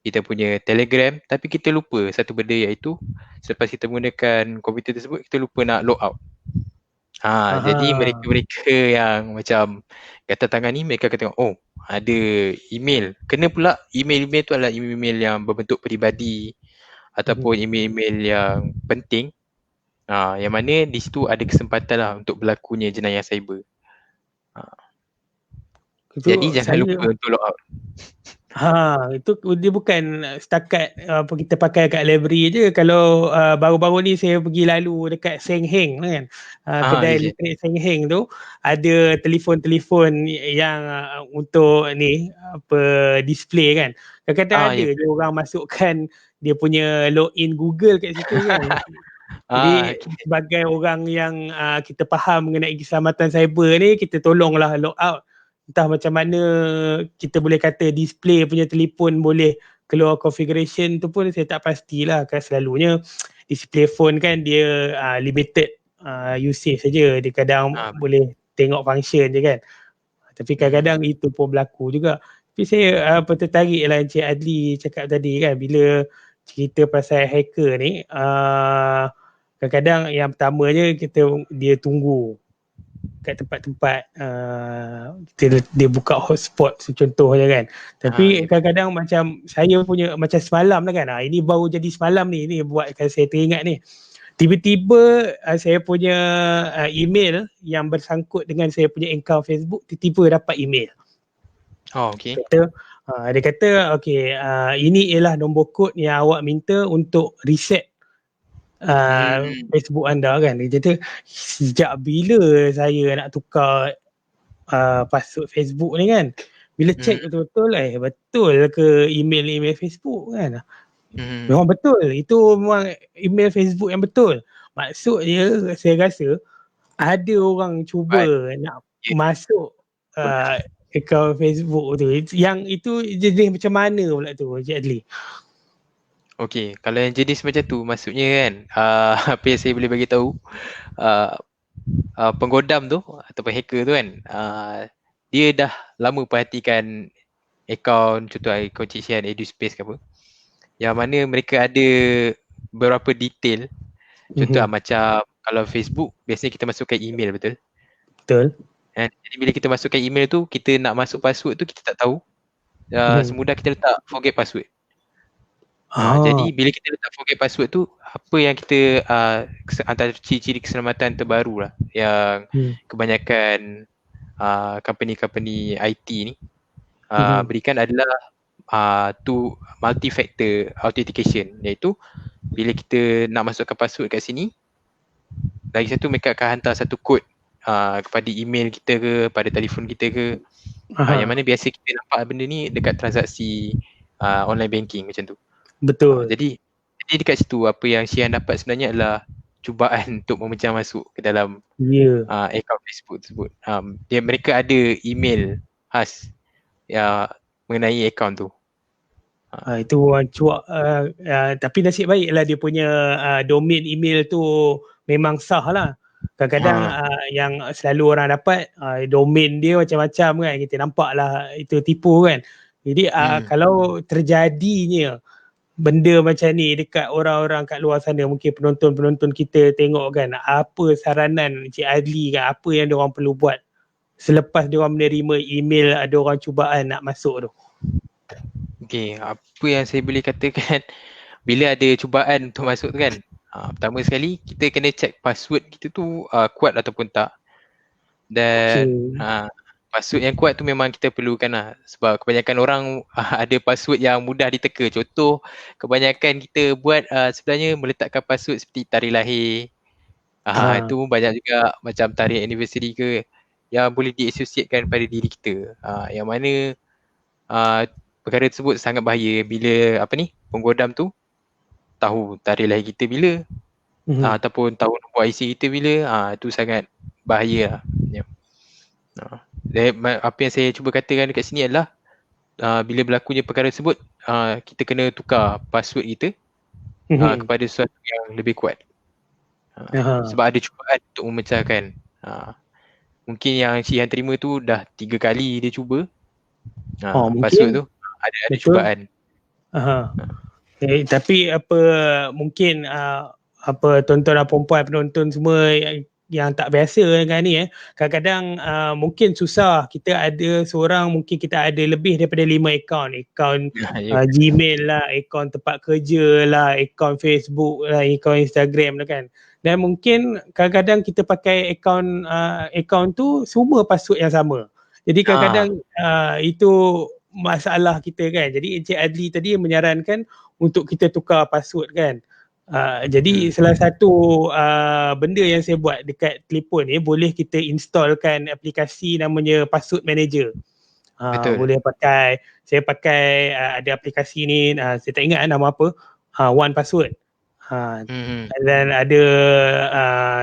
kita punya Telegram, tapi kita lupa satu benda, iaitu selepas kita menggunakan komputer tersebut kita lupa nak log out. Jadi Aha. mereka-mereka yang macam kata tangan ni, mereka akan tengok, oh ada email, kena pula email-email tu adalah email-email yang berbentuk peribadi ataupun Mhm. email-email yang penting, yang mana di situ ada kesempatan lah untuk berlakunya jenayah cyber. Jadi Itu jangan saya lupa untuk log out. itu dia bukan setakat apa kita pakai kat library je. Kalau baru-baru ni saya pergi lalu dekat Seng Heng kan. Kedai Yes. elektrik Seng Heng tu ada telefon-telefon yang untuk ni apa display kan. Kadang-kadang ada Ya. je orang masukkan dia punya login Google kat situ kan. Jadi Okay. sebagai orang yang kita faham mengenai keselamatan cyber ni, kita tolonglah log out. Entah macam mana kita boleh kata display punya telefon boleh keluar configuration tu pun saya tak pastilah, kan selalunya display phone kan dia limited usage saja, dia kadang boleh tengok function je kan. Tapi kadang-kadang itu pun berlaku juga. Tapi saya tertarik lah Encik Adli cakap tadi kan, bila cerita pasal hacker ni, kadang-kadang yang pertamanya dia tunggu kat tempat-tempat dia buka hotspot contohnya kan. Tapi kadang-kadang macam saya punya, macam semalam lah kan, ini baru jadi semalam ni buatkan saya teringat ni. Tiba-tiba saya punya email yang bersangkut dengan saya punya account Facebook tiba-tiba dapat email. Okay. Dia kata okay, ini ialah nombor kod yang awak minta untuk reset Facebook anda kan. Dia kata sejak bila saya nak tukar password Facebook ni kan. Bila check betul-betul betul ke email Facebook kan. Memang betul, itu memang email Facebook yang betul. Maksud dia saya rasa ada orang cuba nak masuk account Facebook tu. Yang itu jenis macam mana pula tu Encik Adli? Okay, kalau yang jenis macam tu, maksudnya kan apa yang saya boleh bagi tahu, penggodam tu ataupun hacker tu kan, dia dah lama perhatikan akaun, contoh akaun Cik Syihan EduSpace ke apa, yang mana mereka ada beberapa detail. Contoh macam kalau Facebook biasanya kita masukkan email, betul? Betul. Jadi bila kita masukkan email tu, kita nak masuk password tu kita tak tahu. Semudah kita letak forget password. Jadi bila kita letak forget password tu, apa yang kita antara ciri-ciri keselamatan terbaru lah yang kebanyakan company-company IT ni berikan adalah tu multi-factor authentication, iaitu bila kita nak masukkan password kat sini, lagi satu mereka akan hantar satu kod kepada email kita ke, pada telefon kita ke, yang mana biasa kita nampak benda ni dekat transaksi online banking macam tu. Betul. Jadi dekat situ apa yang Syihan dapat sebenarnya adalah cubaan untuk memecah masuk ke dalam akaun Facebook tersebut. Mereka ada email khas mengenai akaun tu. Itu orang cuak, tapi nasib baiklah dia punya domain email tu memang sah lah. Kadang-kadang yang selalu orang dapat domain dia macam-macam kan, kita nampak lah itu tipu kan. Jadi kalau terjadinya benda macam ni dekat orang-orang kat luar sana, mungkin penonton-penonton kita tengok kan, apa saranan Encik Adli kan, apa yang diorang perlu buat selepas diorang menerima email ada orang cubaan nak masuk tu? Okay, apa yang saya boleh katakan bila ada cubaan untuk masuk tu kan, pertama sekali kita kena check password kita tu kuat ataupun tak. Dan password yang kuat tu memang kita perlukan lah, sebab kebanyakan orang ada password yang mudah diteka. Contoh kebanyakan kita buat sebenarnya meletakkan password seperti tarikh lahir, itu banyak juga, macam tarikh anniversary ke, yang boleh diasosiatkan pada diri kita. Yang mana perkara tersebut sangat bahaya bila penggodam tu tahu tarikh lahir kita bila, ataupun tahu nombor IC kita bila, itu sangat bahaya lah. Apa yang saya cuba katakan dekat sini adalah bila berlakunya perkara tersebut, kita kena tukar password kita kepada sesuatu yang lebih kuat. Sebab ada cubaan untuk memecahkan. Mungkin yang Cihan terima tu dah 3 kali dia cuba. Password tu ada cubaan. Tapi mungkin tuan-tuan dan puan-puan penonton semua yang tak biasa dengan ni kadang-kadang mungkin susah. Kita ada seorang, mungkin kita ada lebih daripada 5 akaun Gmail lah, akaun tempat kerja lah, akaun Facebook lah, akaun Instagram lah kan. Dan mungkin kadang-kadang kita pakai akaun tu semua password yang sama. Jadi kadang-kadang itu masalah kita kan. Jadi Encik Adli tadi menyarankan untuk kita tukar password kan. Jadi salah satu benda yang saya buat dekat telefon ni, boleh kita installkan aplikasi namanya Password Manager. Boleh pakai, saya pakai ada aplikasi ni, saya tak ingat nama apa, One Password. Dan ada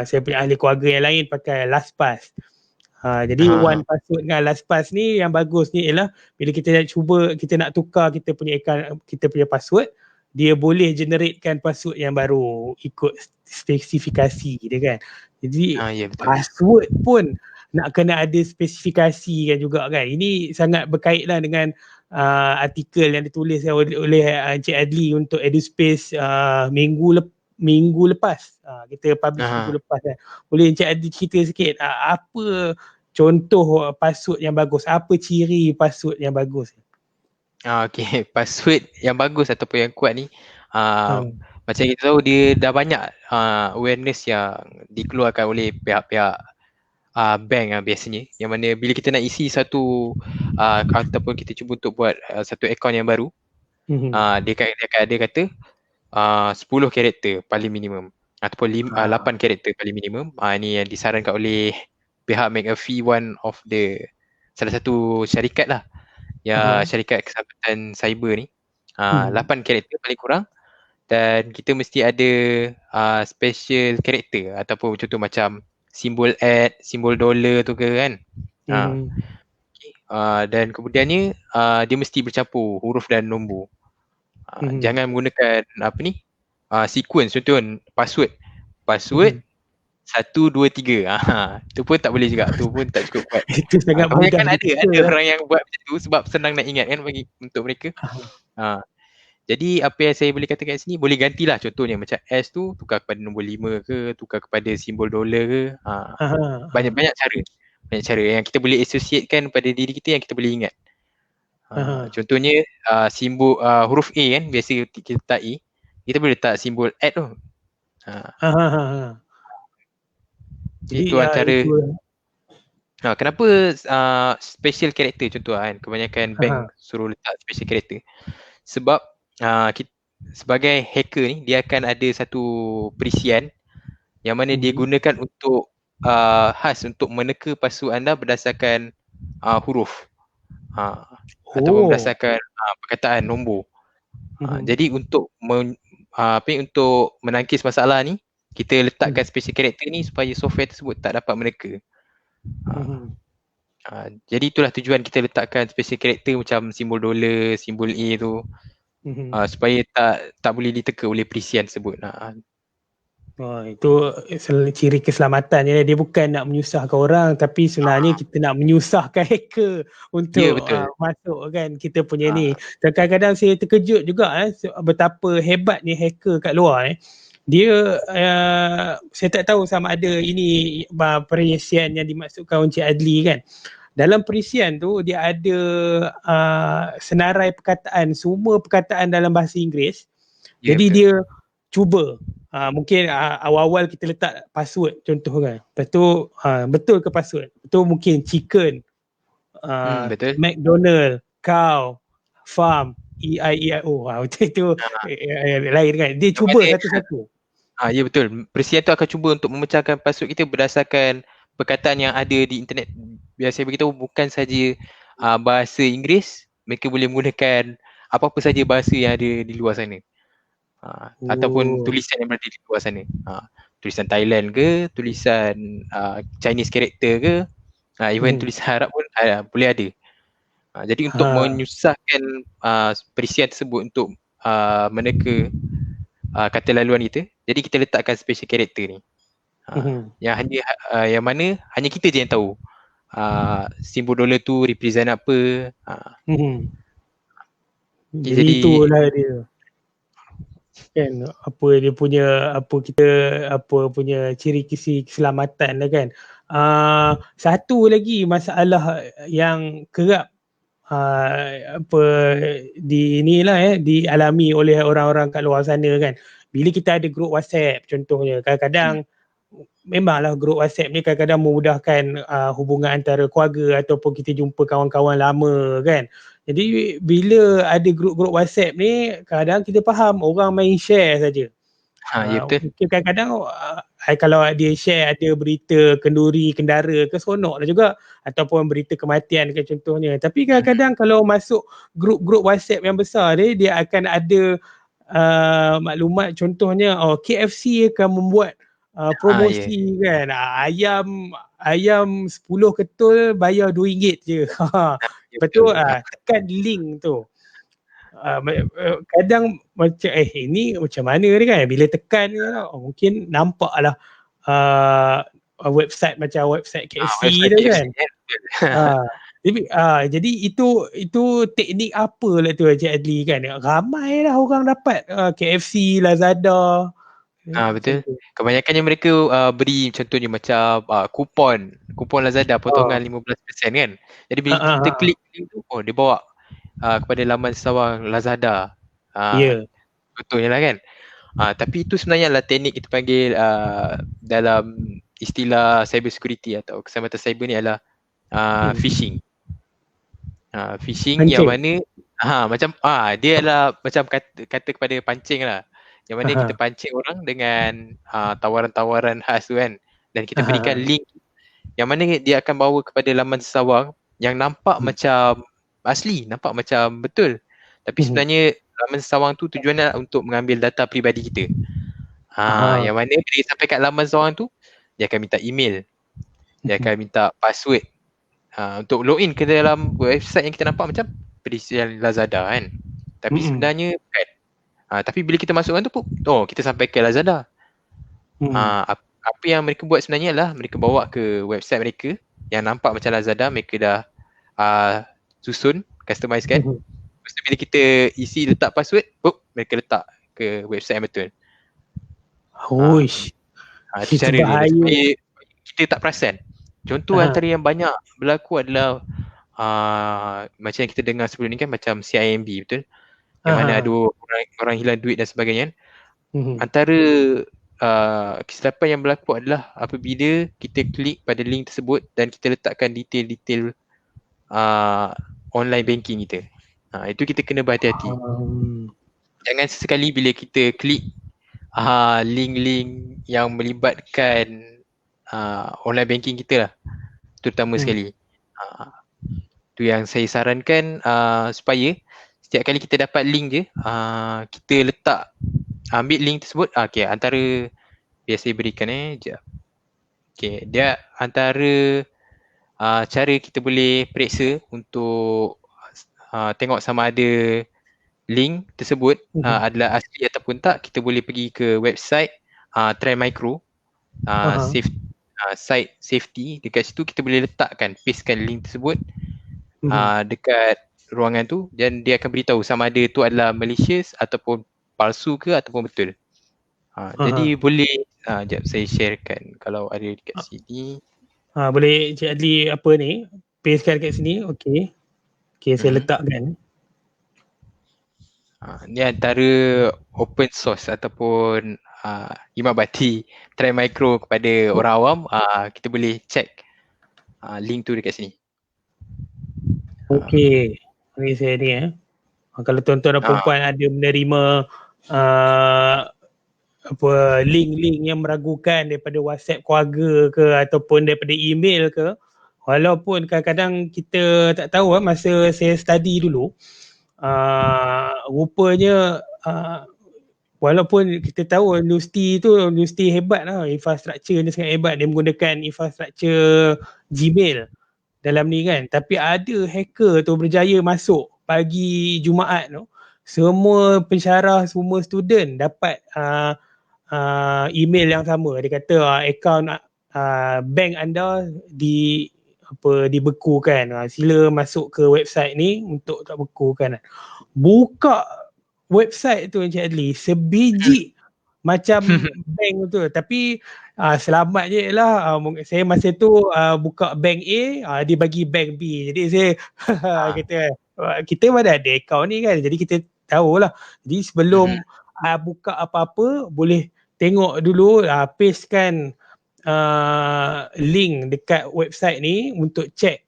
saya punya ahli keluarga yang lain pakai LastPass. Jadi One Password dengan LastPass ni yang bagus ni ialah bila kita nak cuba, kita nak tukar kita punya password, dia boleh generatekan password yang baru ikut spesifikasi dia kan. Jadi password pun nak kena ada spesifikasi kan juga kan. Ini sangat berkaitan dengan artikel yang ditulis oleh Encik Adli untuk EduSpace minggu lepas. Kita publish minggu lepas kan. Boleh Encik Adli cerita sikit apa contoh password yang bagus, apa ciri password yang bagus? Okay, password yang bagus ataupun yang kuat ni macam kita tahu dia dah banyak awareness yang dikeluarkan oleh pihak-pihak bank biasanya, yang mana bila kita nak isi satu ataupun kita cuba untuk buat satu akaun yang baru, dia kata 10 karakter paling minimum ataupun 8 karakter paling minimum. Ini yang disarankan oleh pihak McAfee, one of the salah satu syarikat lah, syarikat keselamatan cyber ni. 8 karakter paling kurang, dan kita mesti ada special karakter ataupun contoh macam simbol @ simbol $, tu ke kan. Dan kemudiannya dia mesti bercampur huruf dan nombor. Jangan menggunakan sequence. Contoh password 1, 2, 3. Tu pun tak boleh juga. Tu pun tak cukup kuat. Itu sangat mudah. Kan ada orang yang buat macam tu sebab senang nak ingat kan bagi untuk mereka. Jadi apa yang saya boleh katakan kat sini, boleh gantilah. Contohnya macam S tu tukar kepada nombor 5 ke, tukar kepada simbol $, ke. Banyak cara. Banyak cara yang kita boleh associatekan pada diri kita yang kita boleh ingat. Contohnya simbol huruf A kan, biasa kita letak A, kita boleh letak simbol @ tu. Itu antara kenapa special character contoh kan, kebanyakan bank suruh letak special character. Sebab kita, sebagai hacker ni, dia akan ada satu perisian yang mana dia gunakan untuk khas untuk meneka password anda berdasarkan huruf ataupun berdasarkan perkataan nombor. Jadi untuk untuk menangkis masalah ni, kita letakkan special character ni supaya software tersebut tak dapat meneka. Jadi itulah tujuan kita letakkan special character macam simbol $, simbol A tu, supaya tak boleh diteka oleh perisian tersebut. Itu ciri keselamatan. Dia bukan nak menyusahkan orang, tapi sebenarnya kita nak menyusahkan hacker untuk masuk kan kita punya ni. Kadang-kadang saya terkejut juga betapa hebatnya hacker kat luar dia saya tak tahu sama ada ini perisian yang dimaksudkan Encik Adli kan. Dalam perisian tu dia ada senarai perkataan, semua perkataan dalam bahasa Inggeris. Jadi dia cuba mungkin awal-awal kita letak password contoh kan. Lepas tu betul ke password? Betul, mungkin chicken, betul. McDonald, cow, farm, E-I-E-I-O. Macam itu lain kan. Dia cuba satu-satu. Ya betul. Perisian tu akan cuba untuk memecahkan password kita berdasarkan perkataan yang ada di internet. Biar saya beritahu bukan saja bahasa Inggeris, mereka boleh menggunakan apa-apa saja bahasa yang ada di luar sana. Ataupun Oh. tulisan yang berada di luar sana. Tulisan Thailand ke, tulisan Chinese character ke, even tulisan Arab pun boleh ada. Jadi untuk menyusahkan perisian tersebut untuk meneka kata laluan kita, jadi kita letakkan special character ni. Yang hanya yang mana hanya kita je yang tahu simbol dolar tu represent apa. Jadi itulah dia kan, apa dia punya, apa punya ciri keselamatan lah kan. Satu lagi masalah yang kerap apa dialami oleh orang-orang kat luar sana kan. Bila kita ada grup WhatsApp contohnya, kadang-kadang memanglah grup WhatsApp ni kadang-kadang memudahkan hubungan antara keluarga ataupun kita jumpa kawan-kawan lama kan. Jadi bila ada grup-grup WhatsApp ni, kadang kita faham orang main share saja. Ya betul. Mungkin kadang-kadang kalau dia share ada berita kenduri kendara ke, seronok lah juga, ataupun berita kematian ke contohnya. Tapi kadang-kadang kalau masuk grup-grup WhatsApp yang besar dia akan ada maklumat contohnya KFC akan membuat promosi kan, ayam 10 ketul bayar RM2 je. Lepas tu tekan link tu. Kadang macam ini macam mana ni kan, bila tekan mungkin nampak lah website macam website KFC tu kan. Jadi itu teknik apa lah tu Encik Adli kan, ramai lah orang dapat KFC, Lazada. Betul. Kebanyakannya mereka beri contohnya macam kupon Lazada potongan 15% kan. Jadi bila kita klik link tu, dia bawa kepada laman sawang Lazada. Contohnya lah kan. Tapi itu sebenarnya adalah teknik kita panggil dalam istilah cyber security atau keselamatan cyber ni adalah phishing. Phishing yang mana macam dia adalah macam kata kepada pancing lah. Yang mana kita pancing orang dengan tawaran-tawaran khas tu kan, dan kita berikan link yang mana dia akan bawa kepada laman sesawang yang nampak macam asli, nampak macam betul. Tapi sebenarnya laman sesawang tu tujuannya untuk mengambil data peribadi kita. Yang mana bila sampai kat laman sesawang tu, dia akan minta email, dia akan minta password untuk login ke dalam website yang kita nampak macam perisian Lazada kan. Tapi sebenarnya bukan. Tapi bila kita masukkan tu, kita sampai ke Lazada. Apa yang mereka buat sebenarnya adalah mereka bawa ke website mereka yang nampak macam Lazada, mereka dah susun, customize kan. Lepas tu bila kita isi letak password, mereka letak ke website yang betul. Itu cara dia supaya kita tak perasan. Contoh antara yang banyak berlaku adalah macam yang kita dengar sebelum ni kan, macam CIMB betul? Yang mana ada orang hilang duit dan sebagainya. Antara kesilapan yang berlaku adalah apabila kita klik pada link tersebut dan kita letakkan detail-detail online banking kita. Itu kita kena berhati-hati. Jangan sesekali bila kita klik link-link yang melibatkan online banking kita lah, terutama sekali. Tu yang saya sarankan, supaya setiap kali kita dapat link je, kita ambil link tersebut. Antara biar saya berikan sekejap. Dia antara cara kita boleh periksa untuk tengok sama ada link tersebut adalah asli ataupun tak. Kita boleh pergi ke website Trend Micro, site safety. Dekat situ kita boleh letakkan, pastekan link tersebut dekat ruangan tu, dan dia akan beritahu sama ada tu adalah malicious ataupun palsu ke ataupun betul. Jadi boleh sekejap saya sharekan kalau ada dekat sini. Boleh Encik Adli apa ni, pastekan kat sini. Okey, saya letakkan. Ni antara open source ataupun imak bati Trend Micro kepada orang awam. Kita boleh check link tu dekat sini. Okey, ni saya ni kalau tuan-tuan dan perempuan ada menerima apa link-link yang meragukan daripada WhatsApp keluarga ke ataupun daripada email ke, walaupun kadang-kadang kita tak tahu masa saya study dulu, rupanya walaupun kita tahu universiti tu universiti hebat lah, infrastruktur dia sangat hebat, dia menggunakan infrastruktur Gmail dalam ni kan, tapi ada hacker tu berjaya masuk pagi Jumaat tu, semua pensyarah, semua student dapat email yang sama. Dia kata akaun bank anda dibekukan. Sila masuk ke website ni untuk tak bekukan. Buka website tu Encik Adli, sebiji macam bank tu, tapi selamat je lah, saya masa tu buka bank A, dia bagi bank B, jadi saya kata kita mana ada akaun ni kan, jadi kita tahulah. Jadi sebelum buka apa-apa boleh tengok dulu, pastekan link dekat website ni untuk check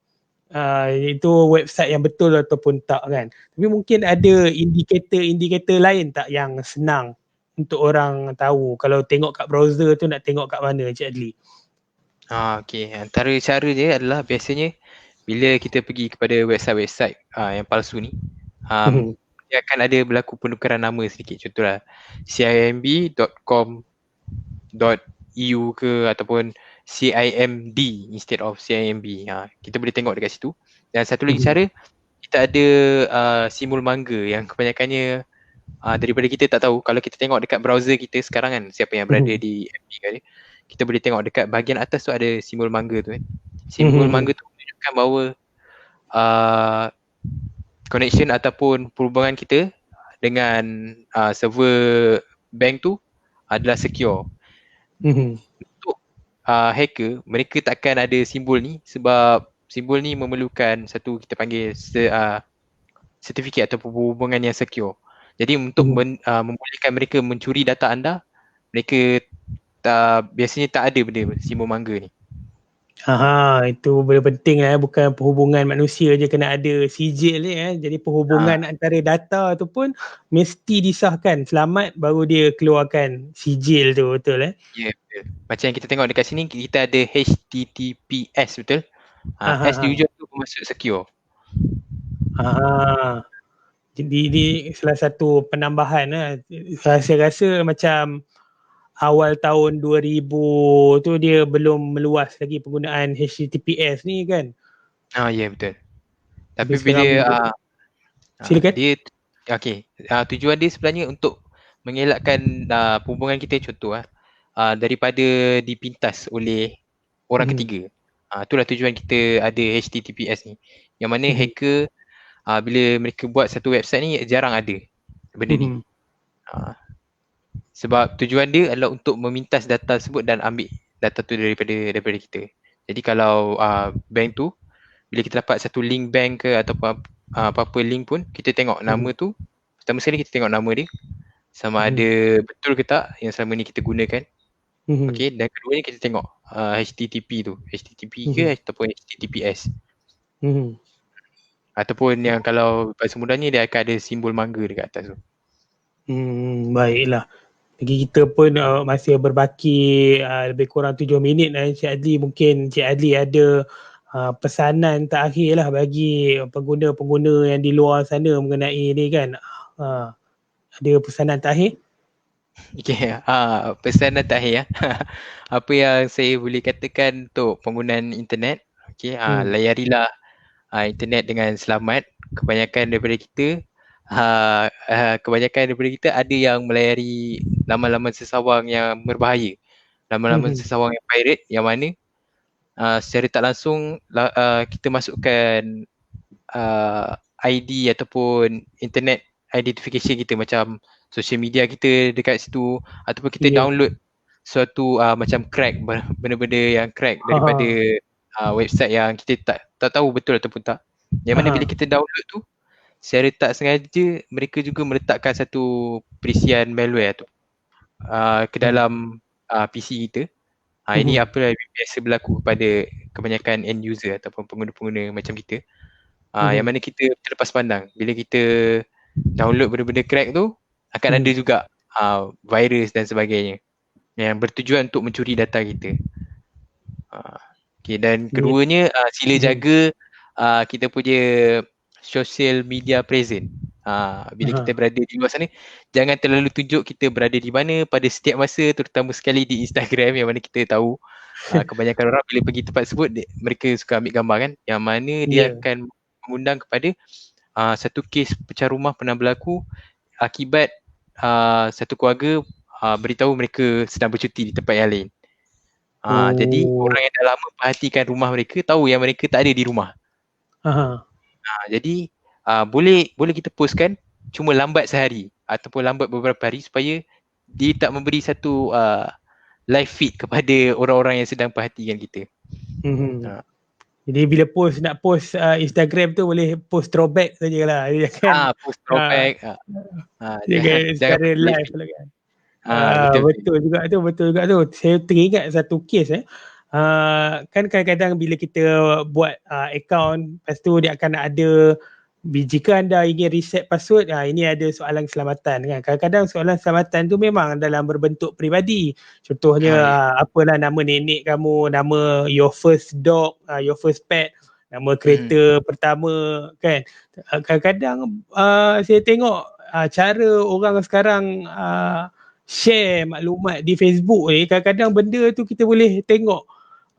itu website yang betul ataupun tak kan. Tapi mungkin ada indikator lain tak yang senang untuk orang tahu kalau tengok kat browser tu nak tengok kat mana Encik Adli? Okay. Antara cara dia adalah biasanya bila kita pergi kepada website-website yang palsu ni, dia akan ada berlaku penukaran nama sedikit. Contohlah cimb.com.eu ke ataupun CIMD instead of CIMB. Kita boleh tengok dekat situ. Dan satu lagi cara, kita ada simbol mangga yang kebanyakannya daripada kita tak tahu. Kalau kita tengok dekat browser kita sekarang kan, siapa yang berada di FB kali, kita boleh tengok dekat bahagian atas tu ada simbol mangga tu kan. Simbol mangga tu menunjukkan bahawa connection ataupun perhubungan kita dengan server bank tu adalah secure. Untuk hacker, mereka takkan ada simbol ni sebab simbol ni memerlukan satu kita panggil sertifikat ataupun perhubungan yang secure. Jadi untuk membolehkan mereka mencuri data anda, mereka biasanya tak ada benda simbol mangga ni. Itu benda penting lah, bukan perhubungan manusia je kena ada sijil ni Jadi perhubungan antara data tu pun mesti disahkan selamat baru dia keluarkan sijil tu, betul Ya, betul. Macam yang kita tengok dekat sini, kita ada HTTPS, betul? S di hujung tu masuk secure. Jadi ini salah satu penambahan lah. Saya rasa macam awal tahun 2000 tu dia belum meluas lagi penggunaan HTTPS ni kan. Ya, betul. Tapi bila silakan. Dia tujuan dia sebenarnya untuk mengelakkan perhubungan kita, contoh daripada dipintas oleh orang ketiga. Itulah tujuan kita ada HTTPS ni. Yang mana hacker bila mereka buat satu website ni jarang ada benda ni. Sebab tujuan dia adalah untuk memintas data tersebut dan ambil data tu daripada kita. Jadi kalau bank tu, bila kita dapat satu link bank ke ataupun apa-apa link pun, kita tengok nama tu. Pertama sekali kita tengok nama dia, sama ada betul ke tak yang selama ni kita gunakan. Okay, dan keduanya kita tengok HTTP tu, HTTP ke ataupun HTTPS. Ataupun yang kalau bahasa mudahnya dia akan ada simbol mangga dekat atas tu. Baiklah. Lagi kita pun masih berbaki lebih kurang 7 minit Encik Adli. Mungkin Encik Adli ada pesanan terakhir lah bagi pengguna-pengguna yang di luar sana mengenai ni kan. Ada pesanan terakhir? Okay, pesanan terakhir apa yang saya boleh katakan untuk penggunaan internet, layarilah internet dengan selamat. Kebanyakan daripada kita ada yang melayari laman-laman sesawang yang berbahaya, laman-laman sesawang yang pirate, yang mana secara tak langsung kita masukkan ID ataupun internet identification kita, macam social media kita dekat situ, ataupun kita download suatu macam crack, benda-benda yang crack daripada website yang kita tak tahu betul ataupun tak. Yang mana bila kita download tu, secara tak sengaja mereka juga meletakkan satu perisian malware tu ke dalam PC kita. Ini apa yang biasa berlaku kepada kebanyakan end user ataupun pengguna-pengguna macam kita. Yang mana kita terlepas pandang bila kita download benda-benda crack tu, akan ada juga virus dan sebagainya yang bertujuan untuk mencuri data kita. Okay, dan keduanya sila jaga kita punya social media present. Bila kita berada di luar sana, jangan terlalu tunjuk kita berada di mana pada setiap masa, terutama sekali di Instagram yang mana kita tahu kebanyakan orang bila pergi tempat tersebut mereka suka ambil gambar kan, yang mana dia akan mengundang kepada satu kes pecah rumah pernah berlaku akibat satu keluarga beritahu mereka sedang bercuti di tempat yang lain. Jadi orang yang dah lama perhatikan rumah mereka tahu yang mereka tak ada di rumah. Jadi boleh kita postkan cuma lambat sehari ataupun lambat beberapa hari supaya dia tak memberi satu live feed kepada orang-orang yang sedang perhatikan kita. Jadi bila nak post Instagram tu boleh post throwback sajalah. Post throwback. Jangan secara live lah kan. Betul juga tu. Saya teringat satu kes kan kadang-kadang bila kita buat account, lepas tu dia akan ada, jika anda ingin reset password, ini ada soalan keselamatan kan. Kadang-kadang soalan keselamatan tu memang dalam berbentuk peribadi. Contohnya apalah nama nenek kamu, nama your first dog, your first pet, nama kereta pertama kan. Kadang-kadang saya tengok cara orang sekarang share maklumat di Facebook ni, kadang-kadang benda tu kita boleh tengok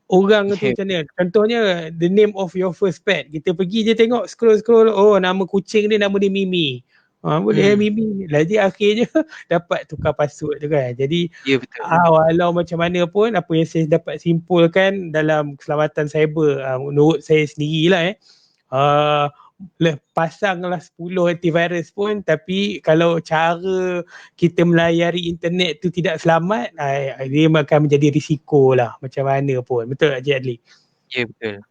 orang tu macam mana. Contohnya the name of your first pet, kita pergi je tengok, scroll, nama kucing dia, nama dia Mimi. Boleh Mimi. Lagi akhirnya dapat tukar password tu kan. Jadi walau macam mana pun, apa yang saya dapat simpulkan dalam keselamatan cyber, menurut saya sendirilah pasanglah 10 antivirus pun, tapi kalau cara kita melayari internet tu tidak selamat, dia akan menjadi risiko lah macam mana pun. Betul tak Cik Adli? Ya, betul.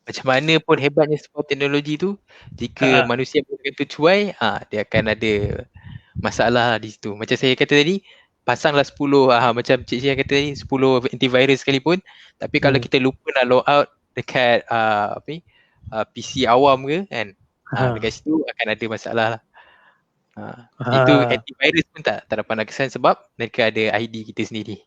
Macam mana pun hebatnya sebuah teknologi tu, jika manusia berkata cuai, dia akan ada masalah di situ. Macam saya kata tadi, pasanglah 10 macam Cik Syah kata tadi, 10 antivirus sekalipun, tapi kalau kita lupa nak log out dekat PC awam ke kan, dekat situ akan ada masalah lah. Itu antivirus pun tak dapat nak kesan sebab mereka ada ID kita sendiri.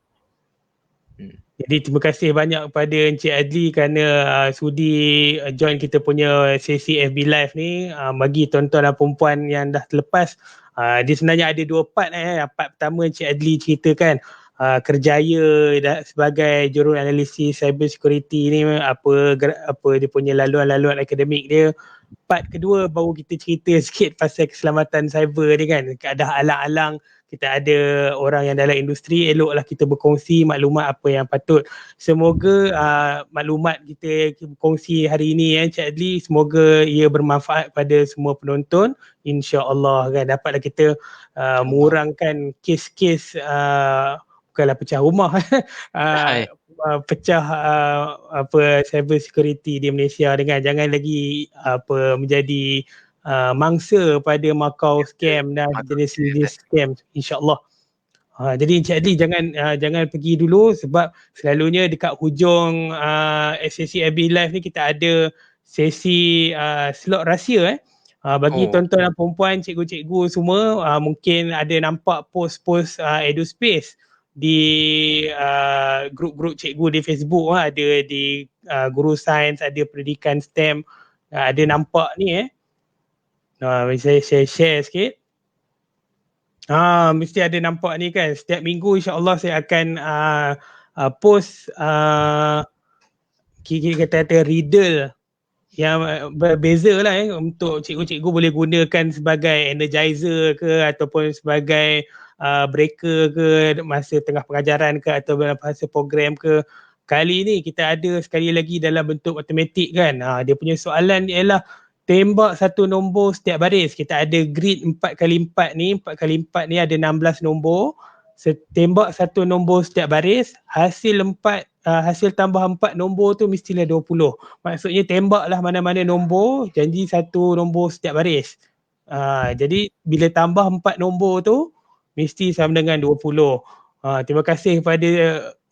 Jadi terima kasih banyak kepada Encik Adli kerana sudi join kita punya sesi FB Live ni. Bagi tuan-tuan dan perempuan yang dah terlepas, dia sebenarnya ada 2 part. Part pertama Encik Adli ceritakan kerjaya sebagai jurul analisis cyber security ni, apa dia punya laluan-laluan akademik dia. Part kedua baru kita cerita sikit pasal keselamatan cyber ni kan. Ada alang-alang kita ada orang yang dalam industri, eloklah kita berkongsi maklumat apa yang patut. Semoga maklumat kita berkongsi hari ini Encik Adli, semoga ia bermanfaat pada semua penonton. InsyaAllah kan dapatlah kita mengurangkan kes-kes bukanlah pecah rumah pecah cyber security di Malaysia dengan jangan lagi menjadi mangsa pada makau scam dan jenis-jenis scam, insyaAllah. Jadi Encik Adli jangan pergi dulu, sebab selalunya dekat hujung sesi FB Live ni kita ada sesi slot rahsia bagi tuan-tuan dan perempuan, cikgu-cikgu semua, mungkin ada nampak post-post EduSpace di grup-grup cikgu di Facebook, ada di guru sains, ada pendidikan STEM, ada nampak ni saya share sikit. Mesti ada nampak ni kan. Setiap minggu insyaAllah saya akan post kira kata riddle yang berbeza lah untuk cikgu-cikgu boleh gunakan sebagai energizer ke ataupun sebagai breaker ke masa tengah pengajaran ke atau dalam masa program ke. Kali ni kita ada sekali lagi dalam bentuk matematik kan. Dia punya soalan ialah tembak satu nombor setiap baris. Kita ada grid 4x4 ni. 4x4 ni ada 16 nombor. Tembak satu nombor setiap baris. Hasil tambah 4 nombor tu mestilah 20. Maksudnya tembaklah mana-mana nombor, janji satu nombor setiap baris. Jadi bila tambah 4 nombor tu mesti sama dengan 20. Terima kasih kepada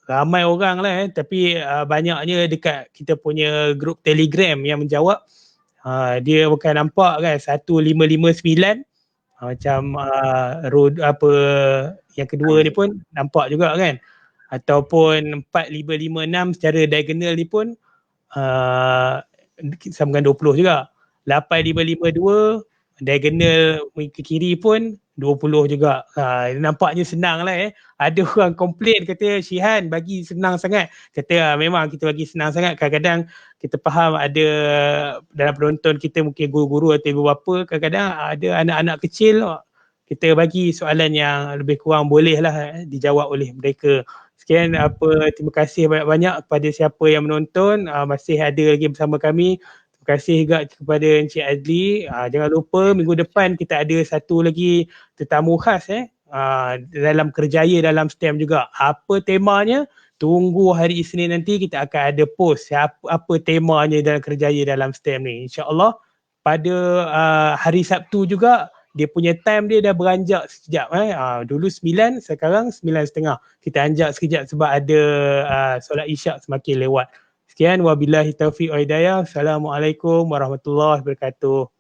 ramai orang lah tapi banyaknya dekat kita punya grup Telegram yang menjawab. Dia bukan nampak kan 1559. Macam road apa yang kedua ni pun nampak juga kan. Ataupun 4556 secara diagonal ni pun sambungan 20 juga. 8552 diagonal ke kiri pun 20 juga. Nampaknya senang lah Ada orang komplain kata Shihan bagi senang sangat. Kata memang kita bagi senang sangat. Kadang-kadang kita faham ada dalam penonton kita mungkin guru-guru atau ibu bapa, kadang-kadang ada anak-anak kecil, kita bagi soalan yang lebih kurang boleh lah dijawab oleh mereka. Sekian terima kasih banyak-banyak kepada siapa yang menonton, masih ada lagi bersama kami. Terima kasih juga kepada Encik Adli. Jangan lupa minggu depan kita ada satu lagi tetamu khas dalam Kerjaya dalam STEM juga. Apa temanya? Tunggu hari Isnin nanti kita akan ada post apa temanya dalam Kerjaya dalam STEM ni. InsyaAllah pada hari Sabtu juga dia punya time dia dah beranjak sekejap. Dulu 9, sekarang 9.30. Kita anjak sekejap sebab ada solat isyak semakin lewat. Sekian, wabillahi taufiq wa hidayah. Assalamualaikum warahmatullahi wabarakatuh.